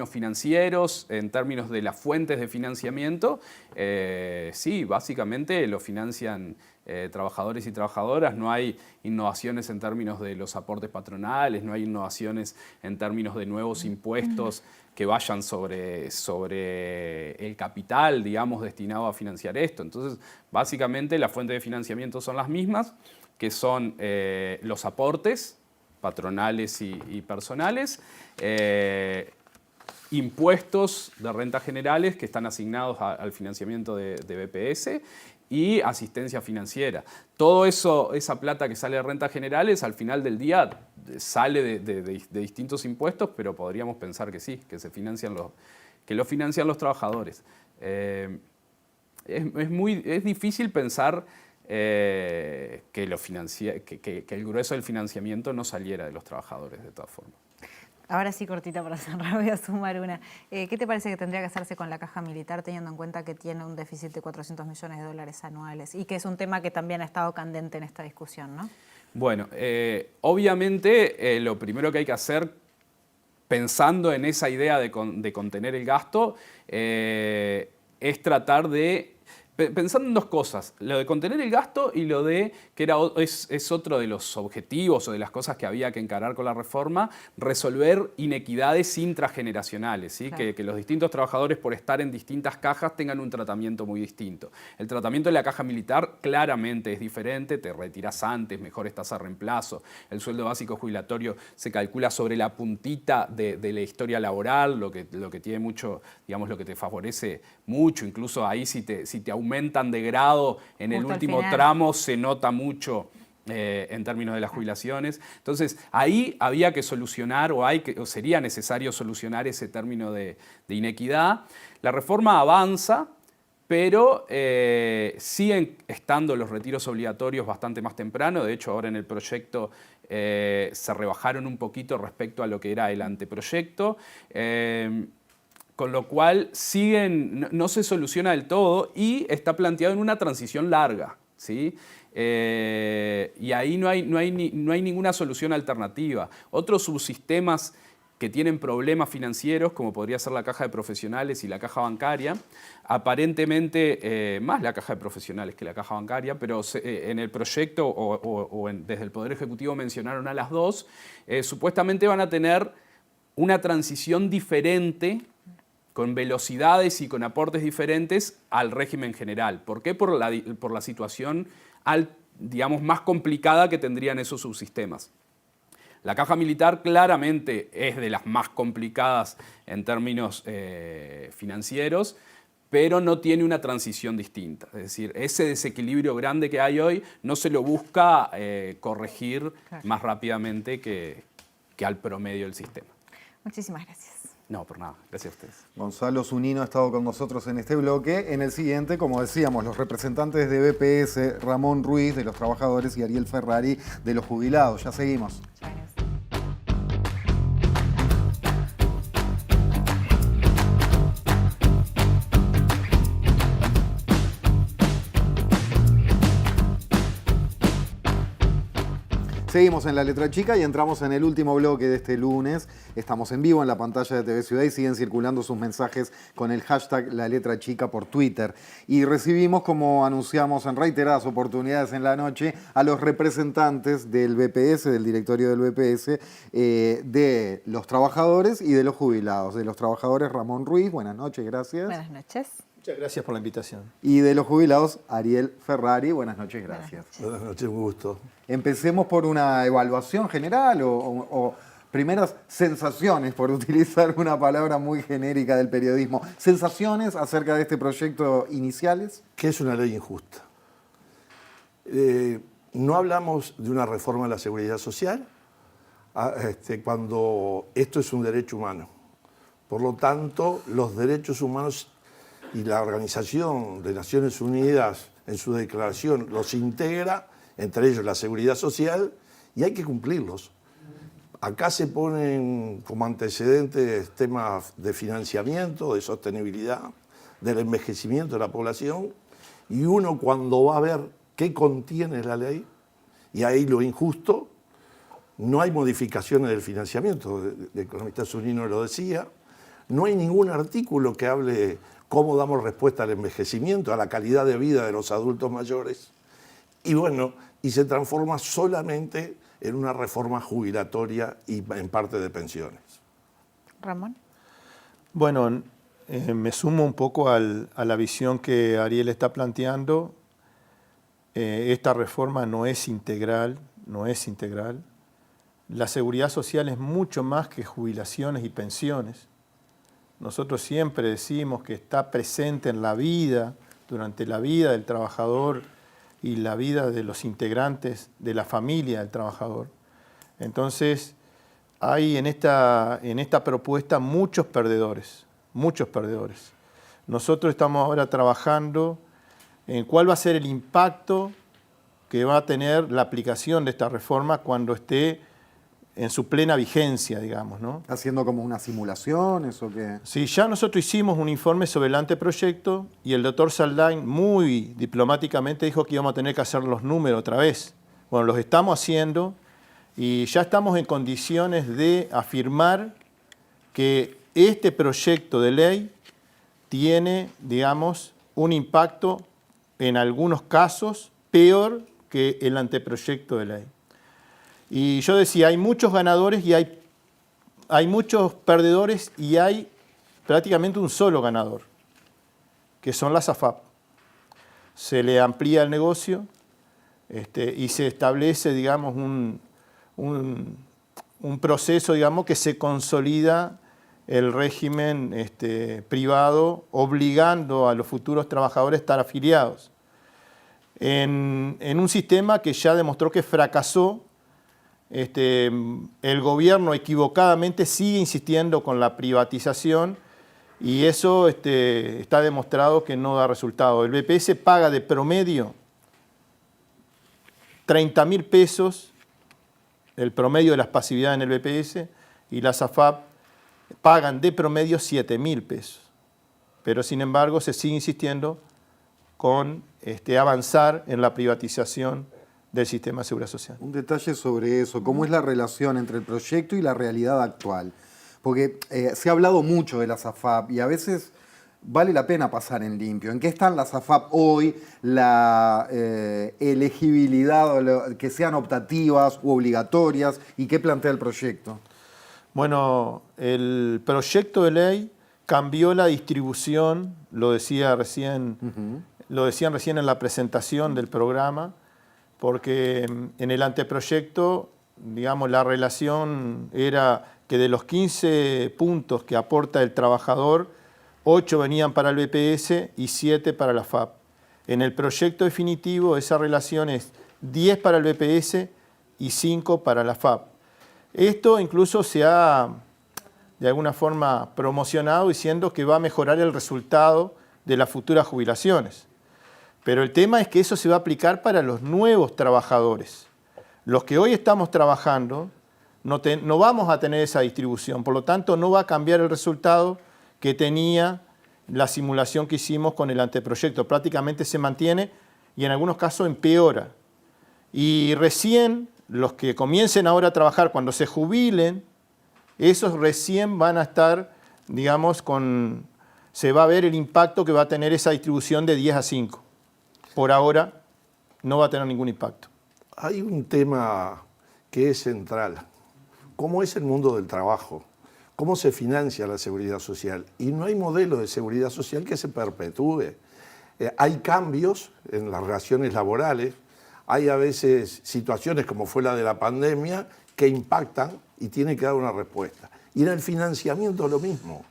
financieros, en términos de las fuentes de financiamiento, sí, básicamente lo financian trabajadores y trabajadoras. No hay innovaciones en términos de los aportes patronales, no hay innovaciones en términos de nuevos impuestos que vayan sobre el capital, digamos, destinado a financiar esto. Entonces, básicamente las fuentes de financiamiento son las mismas, que son los aportes patronales y personales, impuestos de rentas generales que están asignados al financiamiento de BPS y asistencia financiera. Todo eso, esa plata que sale de rentas generales, al final del día sale de distintos impuestos, pero podríamos pensar que sí, que lo financian los trabajadores. Es difícil pensar que el grueso del financiamiento no saliera de los trabajadores de todas formas. Ahora sí, cortita para cerrar, voy a sumar una. ¿Qué te parece que tendría que hacerse con la caja militar teniendo en cuenta que tiene un déficit de $400 millones anuales y que es un tema que también ha estado candente en esta discusión, ¿no? Bueno, obviamente lo primero que hay que hacer, pensando en esa idea de contener el gasto, es tratar de... Pensando en dos cosas, lo de contener el gasto y lo de, que es otro de los objetivos o de las cosas que había que encarar con la reforma, resolver inequidades intrageneracionales, ¿sí? Claro. Que los distintos trabajadores por estar en distintas cajas tengan un tratamiento muy distinto. El tratamiento de la caja militar claramente es diferente, te retiras antes, mejores tasas de reemplazo, el sueldo básico jubilatorio se calcula sobre la puntita de la historia laboral, lo que tiene mucho, digamos, lo que te favorece mucho, incluso ahí si te aumentan de grado en el último tramo, se nota mucho en términos de las jubilaciones. Entonces, ahí había que solucionar, o sería necesario solucionar ese término de inequidad. La reforma avanza, pero siguen estando los retiros obligatorios bastante más temprano. De hecho, ahora en el proyecto se rebajaron un poquito respecto a lo que era el anteproyecto. Con lo cual no se soluciona del todo y está planteado en una transición larga, ¿sí? Y ahí no hay ninguna solución alternativa. Otros subsistemas que tienen problemas financieros, como podría ser la caja de profesionales y la caja bancaria, aparentemente más la caja de profesionales que la caja bancaria, pero en el proyecto desde el Poder Ejecutivo mencionaron a las dos, supuestamente van a tener una transición diferente, con velocidades y con aportes diferentes al régimen general. ¿Por qué? Por la situación, digamos, más complicada que tendrían esos subsistemas. La caja militar claramente es de las más complicadas en términos financieros, pero no tiene una transición distinta. Es decir, ese desequilibrio grande que hay hoy no se lo busca corregir más rápidamente que al promedio del sistema. Muchísimas gracias. No, por nada. Gracias a ustedes. Gonzalo Zunino ha estado con nosotros en este bloque. En el siguiente, como decíamos, los representantes de BPS, Ramón Ruiz, de los trabajadores, y Ariel Ferrari, de los jubilados. Ya seguimos. Muchas gracias. Seguimos en La Letra Chica y entramos en el último bloque de este lunes. Estamos en vivo en la pantalla de TV Ciudad y siguen circulando sus mensajes con el hashtag La Letra Chica por Twitter. Y recibimos, como anunciamos en reiteradas oportunidades en la noche, a los representantes del BPS, del directorio del BPS, de los trabajadores y de los jubilados. De los trabajadores, Ramón Ruiz, buenas noches, gracias. Buenas noches. Muchas gracias por la invitación. Y de los jubilados, Ariel Ferrari, buenas noches, gracias. Buenas noches, un gusto. Empecemos por una evaluación general o primeras sensaciones, por utilizar una palabra muy genérica del periodismo. ¿Sensaciones acerca de este proyecto iniciales? ¿Qué es una ley injusta? No hablamos de una reforma de la seguridad social cuando esto es un derecho humano. Por lo tanto, los derechos humanos y la Organización de Naciones Unidas en su declaración los integra, entre ellos la seguridad social, y hay que cumplirlos. Acá se ponen como antecedentes temas de financiamiento, de sostenibilidad, del envejecimiento de la población, y uno cuando va a ver qué contiene la ley, y ahí lo injusto, no hay modificaciones del financiamiento, el economista Zunino lo decía, no hay ningún artículo que hable cómo damos respuesta al envejecimiento, a la calidad de vida de los adultos mayores. Y bueno, y se transforma solamente en una reforma jubilatoria y en parte de pensiones. Ramón. Bueno, me sumo un poco a la visión que Ariel está planteando. Esta reforma no es integral, no es integral. La seguridad social es mucho más que jubilaciones y pensiones. Nosotros siempre decimos que está presente en la vida, durante la vida del trabajador y la vida de los integrantes de la familia del trabajador. Entonces, hay en esta propuesta muchos perdedores, muchos perdedores. Nosotros estamos ahora trabajando en cuál va a ser el impacto que va a tener la aplicación de esta reforma cuando esté en su plena vigencia, digamos, ¿no? ¿Haciendo como una simulación, eso qué? Sí, ya nosotros hicimos un informe sobre el anteproyecto y el doctor Saldain muy diplomáticamente dijo que íbamos a tener que hacer los números otra vez. Bueno, los estamos haciendo y ya estamos en condiciones de afirmar que este proyecto de ley tiene, digamos, un impacto en algunos casos peor que el anteproyecto de ley. Y yo decía, hay muchos ganadores y hay muchos perdedores y hay prácticamente un solo ganador, que son las AFAP. Se le amplía el negocio y se establece, digamos, un proceso, digamos, que se consolida el régimen privado, obligando a los futuros trabajadores a estar afiliados. En un sistema que ya demostró que fracasó. El gobierno equivocadamente sigue insistiendo con la privatización y eso está demostrado que no da resultado. El BPS paga de promedio 30.000 pesos, el promedio de las pasividades en el BPS, y las AFAP pagan de promedio 7.000 pesos. Pero sin embargo se sigue insistiendo con avanzar en la privatización del sistema de seguridad social. Un detalle sobre eso, ¿cómo es la relación entre el proyecto y la realidad actual? Porque se ha hablado mucho de las AFAP y a veces vale la pena pasar en limpio. ¿En qué están las AFAP hoy? La elegibilidad, o que sean optativas u obligatorias, ¿y qué plantea el proyecto? Bueno, el proyecto de ley cambió la distribución, lo decían recién en la presentación del programa, porque en el anteproyecto, digamos, la relación era que de los 15 puntos que aporta el trabajador, 8 venían para el BPS y 7 para la FAP. En el proyecto definitivo esa relación es 10 para el BPS y 5 para la FAP. Esto incluso se ha de alguna forma promocionado diciendo que va a mejorar el resultado de las futuras jubilaciones. Pero el tema es que eso se va a aplicar para los nuevos trabajadores. Los que hoy estamos trabajando no vamos a tener esa distribución, por lo tanto no va a cambiar el resultado que tenía la simulación que hicimos con el anteproyecto. Prácticamente se mantiene y en algunos casos empeora. Y recién los que comiencen ahora a trabajar, cuando se jubilen, esos recién van a estar, digamos, se va a ver el impacto que va a tener esa distribución de 10 a 5. Por ahora no va a tener ningún impacto. Hay un tema que es central. ¿Cómo es el mundo del trabajo? ¿Cómo se financia la seguridad social? Y no hay modelo de seguridad social que se perpetúe. Hay cambios en las relaciones laborales, hay a veces situaciones como fue la de la pandemia que impactan y tiene que dar una respuesta. Y en el financiamiento lo mismo.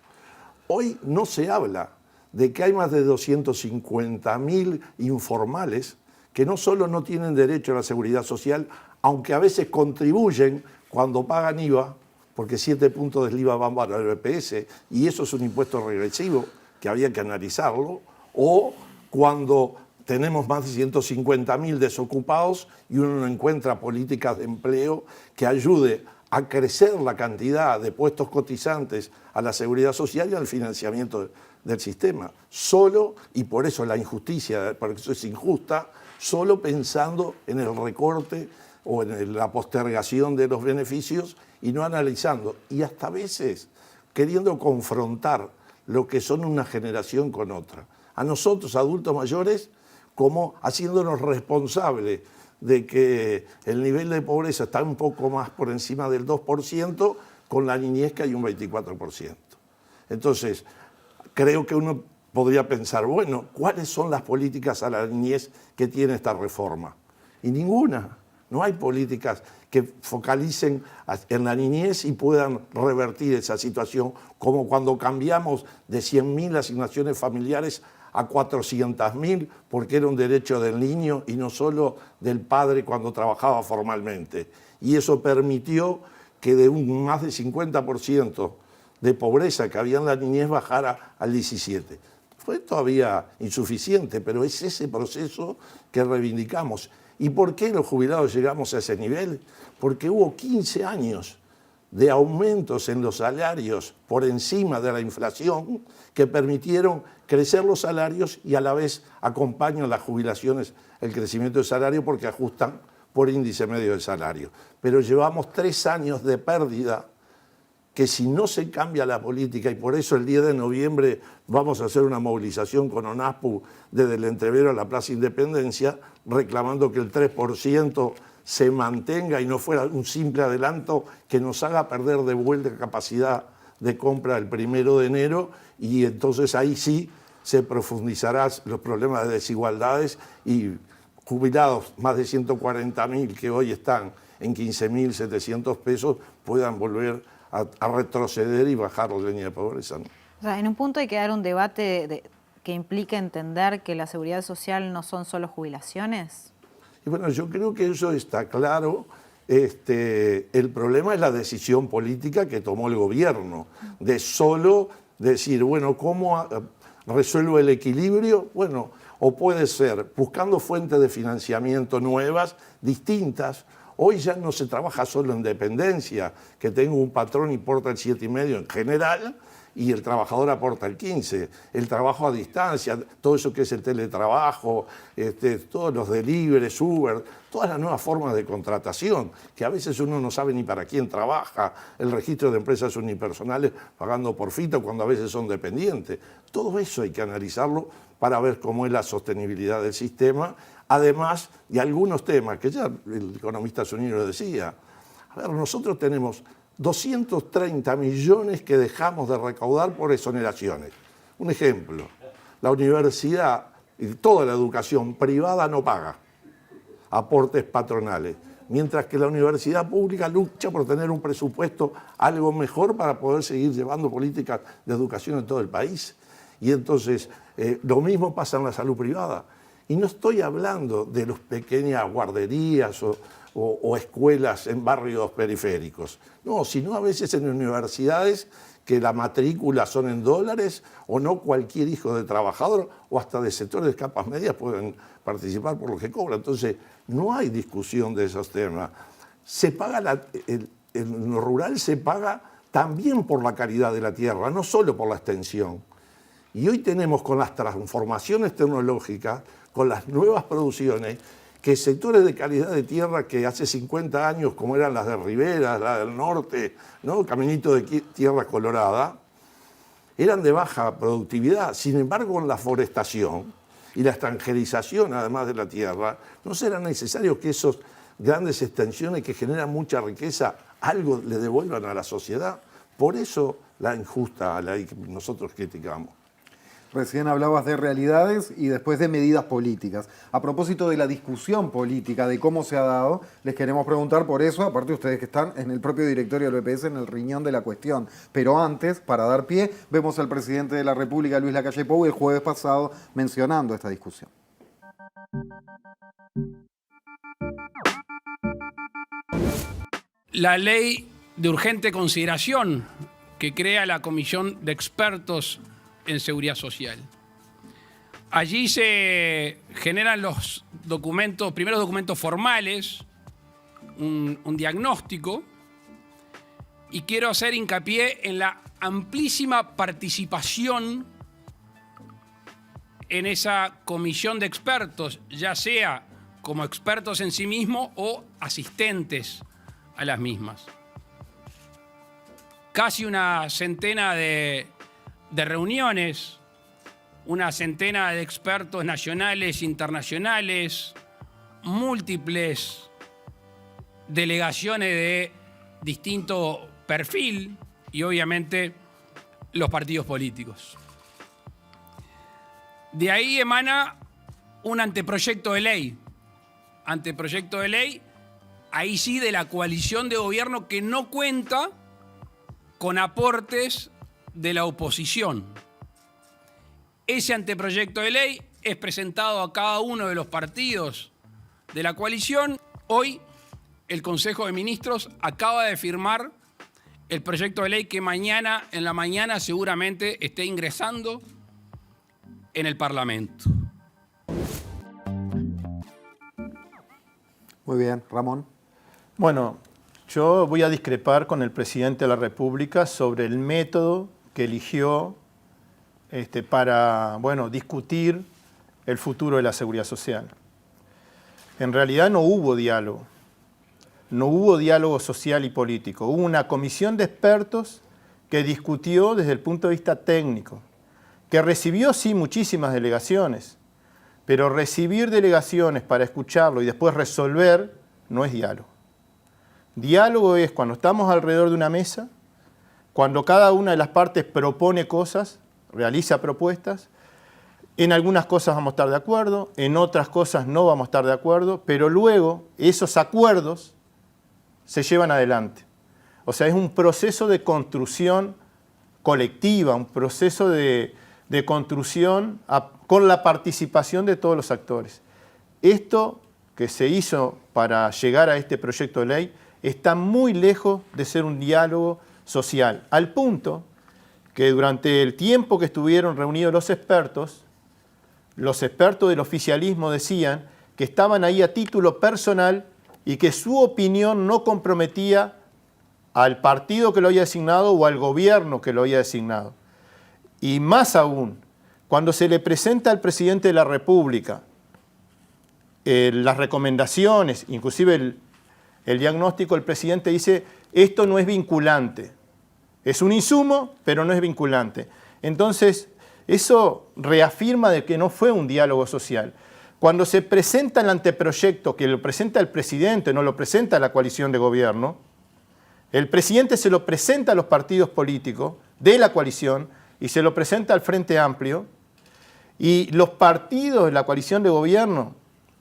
Hoy no se habla de que hay más de 250.000 informales que no solo no tienen derecho a la seguridad social, aunque a veces contribuyen cuando pagan IVA, porque 7 puntos del IVA van para el BPS, y eso es un impuesto regresivo que había que analizarlo, o cuando tenemos más de 150.000 desocupados y uno no encuentra políticas de empleo que ayude a crecer la cantidad de puestos cotizantes a la seguridad social y al financiamiento del sistema. Solo, y por eso la injusticia, porque eso es injusta, solo pensando en el recorte o en la postergación de los beneficios y no analizando. Y hasta a veces queriendo confrontar lo que son una generación con otra. A nosotros, adultos mayores, como haciéndonos responsables de que el nivel de pobreza está un poco más por encima del 2%, con la niñez que hay un 24%. Entonces, creo que uno podría pensar, bueno, ¿cuáles son las políticas a la niñez que tiene esta reforma? Y ninguna. No hay políticas que focalicen en la niñez y puedan revertir esa situación, como cuando cambiamos de 100.000 asignaciones familiares a 400.000, porque era un derecho del niño y no solo del padre cuando trabajaba formalmente. Y eso permitió que de un más de 50% de pobreza que había en la niñez bajara al 17%. Fue todavía insuficiente, pero es ese proceso que reivindicamos. ¿Y por qué los jubilados llegamos a ese nivel? Porque hubo 15 años de aumentos en los salarios por encima de la inflación que permitieron crecer los salarios y a la vez acompañan las jubilaciones el crecimiento del salario porque ajustan por índice medio del salario. Pero llevamos 3 años de pérdida que si no se cambia la política, y por eso el 10 de noviembre vamos a hacer una movilización con ONASPU desde el Entrevero a la Plaza Independencia, reclamando que el 3% se mantenga y no fuera un simple adelanto que nos haga perder de vuelta capacidad de compra el 1 de enero, y entonces ahí sí se profundizarán los problemas de desigualdades y jubilados, más de 140.000 que hoy están en 15.700 pesos, puedan volver a retroceder y bajar la línea de pobreza, ¿no? O sea, en un punto hay que dar un debate que implica entender que la seguridad social no son solo jubilaciones. Y bueno, yo creo que eso está claro. El problema es la decisión política que tomó el gobierno, de solo decir, bueno, ¿cómo resuelvo el equilibrio? Bueno, o puede ser buscando fuentes de financiamiento nuevas, distintas. Hoy ya no se trabaja solo en dependencia, que tengo un patrón y porta el 7,5 en general y el trabajador aporta el 15. El trabajo a distancia, todo eso que es el teletrabajo, todos los deliveries, Uber, todas las nuevas formas de contratación, que a veces uno no sabe ni para quién trabaja, el registro de empresas unipersonales pagando por fito cuando a veces son dependientes. Todo eso hay que analizarlo para ver cómo es la sostenibilidad del sistema, además de algunos temas que ya el economista Zunino decía. A ver, nosotros tenemos 230 millones que dejamos de recaudar por exoneraciones. Un ejemplo, la universidad y toda la educación privada no paga aportes patronales, mientras que la universidad pública lucha por tener un presupuesto algo mejor para poder seguir llevando políticas de educación en todo el país. Y entonces, lo mismo pasa en la salud privada. Y no estoy hablando de las pequeñas guarderías o escuelas en barrios periféricos. No, sino a veces en universidades que la matrícula son en dólares, o no cualquier hijo de trabajador o hasta de sectores de capas medias pueden participar por lo que cobran. Entonces, no hay discusión de esos temas. Se paga en lo rural se paga también por la calidad de la tierra, no solo por la extensión. Y hoy tenemos, con las transformaciones tecnológicas, con las nuevas producciones, que sectores de calidad de tierra que hace 50 años, como eran las de Rivera, las del norte, ¿no? Caminito de tierra colorada, eran de baja productividad. Sin embargo, con la forestación y la extranjerización, además de la tierra, no será necesario que esas grandes extensiones que generan mucha riqueza algo le devuelvan a la sociedad. Por eso la injusta ley que nosotros criticamos. Recién hablabas de realidades y después de medidas políticas. A propósito de la discusión política, de cómo se ha dado, les queremos preguntar por eso, aparte ustedes que están en el propio directorio del BPS, en el riñón de la cuestión. Pero antes, para dar pie, vemos al presidente de la República, Luis Lacalle Pou, el jueves pasado mencionando esta discusión. La ley de urgente consideración que crea la Comisión de Expertos en Seguridad Social. Allí se generan los documentos, primeros documentos formales, un diagnóstico, y quiero hacer hincapié en la amplísima participación en esa comisión de expertos, ya sea como expertos en sí mismos o asistentes a las mismas. Casi una centena de reuniones, una centena de expertos nacionales, internacionales, múltiples delegaciones de distinto perfil y obviamente los partidos políticos. De ahí emana un anteproyecto de ley. Anteproyecto de ley, ahí sí, de la coalición de gobierno, que no cuenta con aportes de la oposición. Ese anteproyecto de ley es presentado a cada uno de los partidos de la coalición. Hoy el Consejo de Ministros acaba de firmar el proyecto de ley que mañana en la mañana seguramente esté ingresando en el Parlamento. Muy bien, Ramón. Bueno, yo voy a discrepar con el presidente de la República sobre el método que eligió para discutir el futuro de la seguridad social. En realidad no hubo diálogo. No hubo diálogo social y político. Hubo una comisión de expertos que discutió desde el punto de vista técnico, que recibió, sí, muchísimas delegaciones, pero recibir delegaciones para escucharlo y después resolver no es diálogo. Diálogo es cuando estamos alrededor de una mesa, cuando cada una de las partes propone cosas, realiza propuestas. En algunas cosas vamos a estar de acuerdo, en otras cosas no vamos a estar de acuerdo, pero luego esos acuerdos se llevan adelante. O sea, es un proceso de construcción colectiva, un proceso de construcción con la participación de todos los actores. Esto que se hizo para llegar a este proyecto de ley está muy lejos de ser un diálogo social, al punto que durante el tiempo que estuvieron reunidos los expertos del oficialismo decían que estaban ahí a título personal y que su opinión no comprometía al partido que lo había designado o al gobierno que lo había designado. Y más aún, cuando se le presenta al presidente de la República las recomendaciones, inclusive el diagnóstico, el presidente dice, esto no es vinculante. Es un insumo, pero no es vinculante. Entonces, eso reafirma de que no fue un diálogo social. Cuando se presenta el anteproyecto, que lo presenta el presidente, no lo presenta la coalición de gobierno, el presidente se lo presenta a los partidos políticos de la coalición y se lo presenta al Frente Amplio, y los partidos de la coalición de gobierno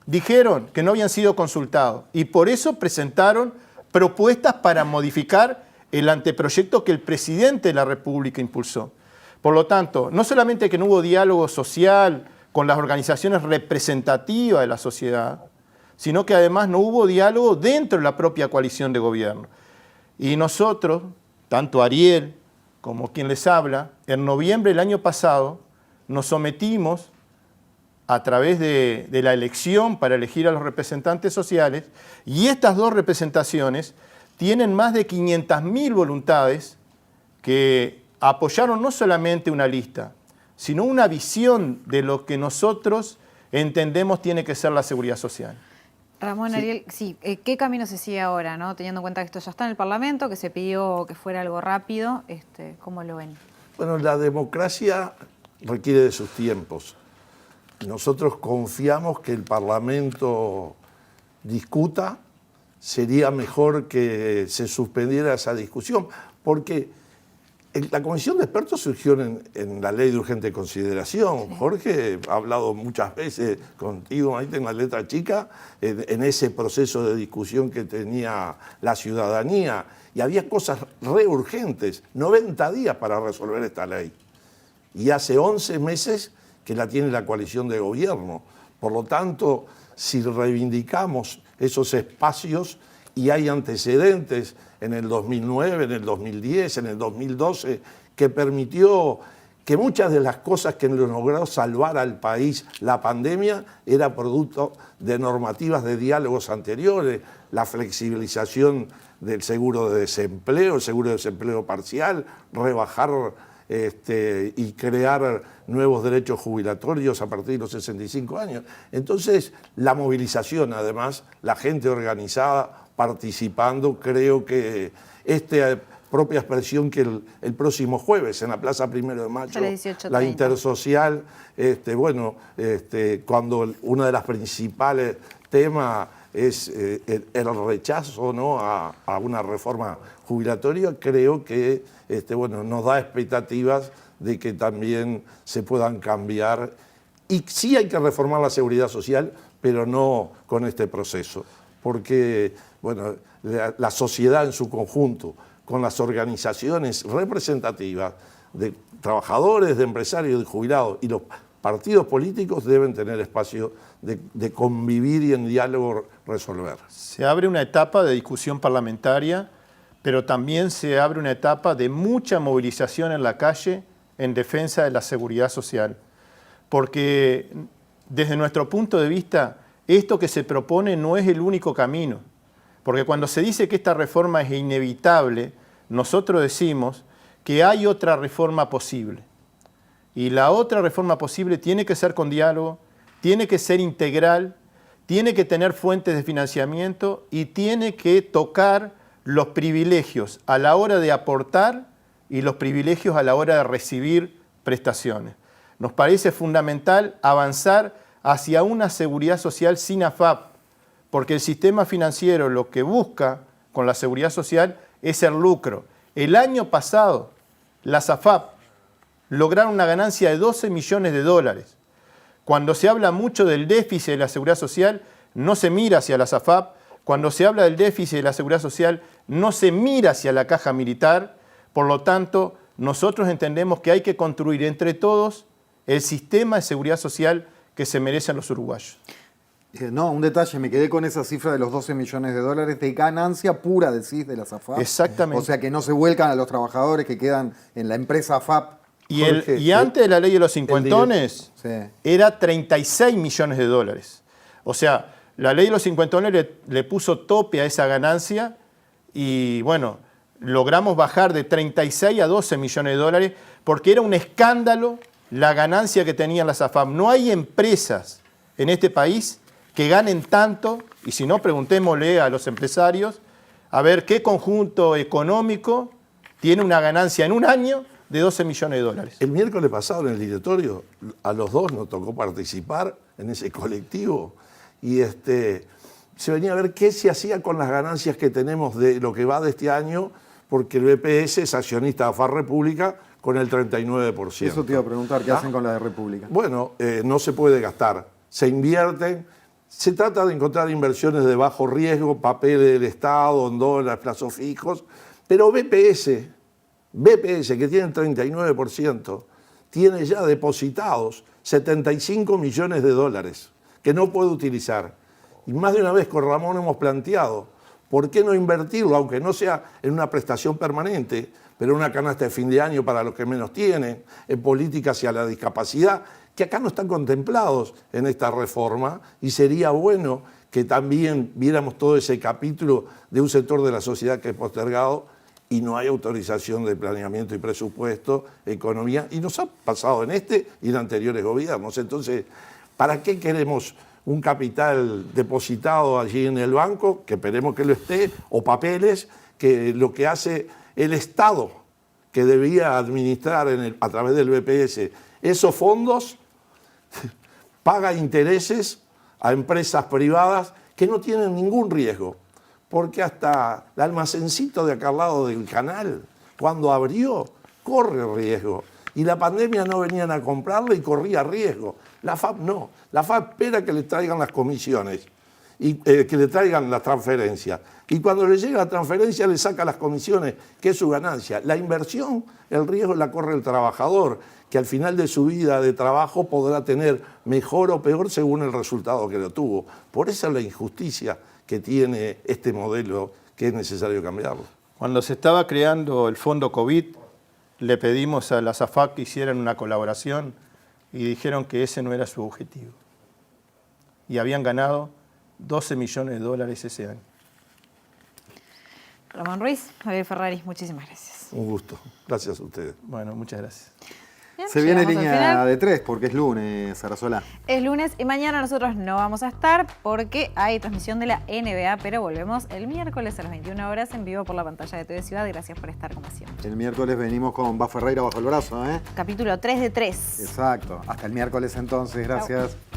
dijeron que no habían sido consultados y por eso presentaron propuestas para modificar el anteproyecto que el presidente de la República impulsó. Por lo tanto, no solamente que no hubo diálogo social con las organizaciones representativas de la sociedad, sino que además no hubo diálogo dentro de la propia coalición de gobierno. Y nosotros, tanto Ariel como quien les habla, en noviembre del año pasado nos sometimos a través de la elección para elegir a los representantes sociales, y estas dos representaciones tienen más de 500.000 voluntades que apoyaron no solamente una lista, sino una visión de lo que nosotros entendemos tiene que ser la seguridad social. Ramón, Ariel, sí, ¿qué camino se sigue ahora, no? Teniendo en cuenta que esto ya está en el Parlamento, que se pidió que fuera algo rápido, ¿cómo lo ven? Bueno, la democracia requiere de sus tiempos. Nosotros confiamos que el Parlamento discuta, sería mejor que se suspendiera esa discusión, porque la comisión de expertos surgió en la ley de urgente consideración. Sí. Jorge ha hablado muchas veces contigo, ahí en la letra chica, en ese proceso de discusión que tenía la ciudadanía, y había cosas re urgentes, 90 días para resolver esta ley. Y hace 11 meses que la tiene la coalición de gobierno. Por lo tanto, si reivindicamos esos espacios, y hay antecedentes en el 2009, en el 2010, en el 2012, que permitió que muchas de las cosas que logró salvar al país la pandemia era producto de normativas de diálogos anteriores, la flexibilización del seguro de desempleo, el seguro de desempleo parcial, rebajar y crear nuevos derechos jubilatorios a partir de los 65 años. Entonces, la movilización, además, la gente organizada, participando, creo que esta propia expresión que el próximo jueves en la Plaza 1 de Mayo, la intersocial, cuando uno de los principales temas es el rechazo, ¿no?, a una reforma jubilatoria, creo que nos da expectativas de que también se puedan cambiar. Y sí hay que reformar la seguridad social, pero no con este proceso, porque la sociedad en su conjunto, con las organizaciones representativas de trabajadores, de empresarios, de jubilados y los partidos políticos deben tener espacio de convivir y en diálogo resolver. Se abre una etapa de discusión parlamentaria, pero también se abre una etapa de mucha movilización en la calle en defensa de la seguridad social. Porque desde nuestro punto de vista, esto que se propone no es el único camino. Porque cuando se dice que esta reforma es inevitable, nosotros decimos que hay otra reforma posible. Y la otra reforma posible tiene que ser con diálogo, tiene que ser integral, tiene que tener fuentes de financiamiento y tiene que tocar los privilegios a la hora de aportar y los privilegios a la hora de recibir prestaciones. Nos parece fundamental avanzar hacia una seguridad social sin AFAP, porque el sistema financiero lo que busca con la seguridad social es el lucro. El año pasado, las AFAP lograron una ganancia de $12 millones. Cuando se habla mucho del déficit de la seguridad social, no se mira hacia las AFAP. Cuando se habla del déficit de la seguridad social, no se mira hacia la caja militar. Por lo tanto, nosotros entendemos que hay que construir entre todos el sistema de seguridad social que se merecen los uruguayos. No, un detalle, me quedé con esa cifra de los $12 millones de ganancia pura, decís, de las AFAP. Exactamente. O sea, que no se vuelcan a los trabajadores que quedan en la empresa AFAP. Y antes de la ley de los cincuentones, era $36 millones. O sea, la ley de los cincuentones le puso tope a esa ganancia y, logramos bajar de 36 a $12 millones porque era un escándalo la ganancia que tenían las AFAP. No hay empresas en este país que ganen tanto, y si no, preguntémosle a los empresarios a ver qué conjunto económico tiene una ganancia en un año de $12 millones. El miércoles pasado en el directorio, a los dos nos tocó participar en ese colectivo y se venía a ver qué se hacía con las ganancias que tenemos de lo que va de este año, porque el BPS es accionista de AFAP República con el 39%. Eso te iba a preguntar, ¿qué hacen con la de República? No se puede gastar, se invierten. Se trata de encontrar inversiones de bajo riesgo, papeles del Estado, en dólares, plazos fijos, pero BPS, que tiene el 39%, tiene ya depositados 75 millones de dólares que no puede utilizar. Y más de una vez con Ramón hemos planteado, ¿por qué no invertirlo, aunque no sea en una prestación permanente, pero en una canasta de fin de año para los que menos tienen, en políticas hacia la discapacidad, que acá no están contemplados en esta reforma, y sería bueno que también viéramos todo ese capítulo de un sector de la sociedad que es postergado y no hay autorización de planeamiento y presupuesto, economía, y nos ha pasado en este y en anteriores gobiernos. Entonces, ¿para qué queremos un capital depositado allí en el banco, que esperemos que lo esté, o papeles, que lo que hace el Estado, que debía administrar a través del BPS esos fondos, paga intereses a empresas privadas que no tienen ningún riesgo? Porque hasta el almacencito de acá al lado del canal, cuando abrió, corre riesgo. Y la pandemia no venían a comprarle y corría riesgo. La FAP no. La FAP espera que le traigan las comisiones, y que le traigan las transferencias. Y cuando le llega la transferencia le saca las comisiones, que es su ganancia. La inversión, el riesgo la corre el trabajador, que al final de su vida de trabajo podrá tener mejor o peor según el resultado que lo tuvo. Por eso es la injusticia que tiene este modelo, que es necesario cambiarlo. Cuando se estaba creando el fondo COVID, le pedimos a la SAFAC que hicieran una colaboración y dijeron que ese no era su objetivo. Y habían ganado 12 millones de dólares ese año. Ramón Ruiz, Javier Ferraris, muchísimas gracias. Un gusto. Gracias a ustedes. Bueno, muchas gracias. Bien, Se viene llegamos al línea final. de 3 porque es lunes, Sarasola. Es lunes y mañana nosotros no vamos a estar porque hay transmisión de la NBA, pero volvemos el miércoles a las 21 horas en vivo por la pantalla de TV Ciudad. Gracias por estar como siempre. El miércoles venimos con Va Ferreira bajo el brazo, ¿eh? Capítulo 3 de 3. Exacto. Hasta el miércoles entonces. Gracias. Chau.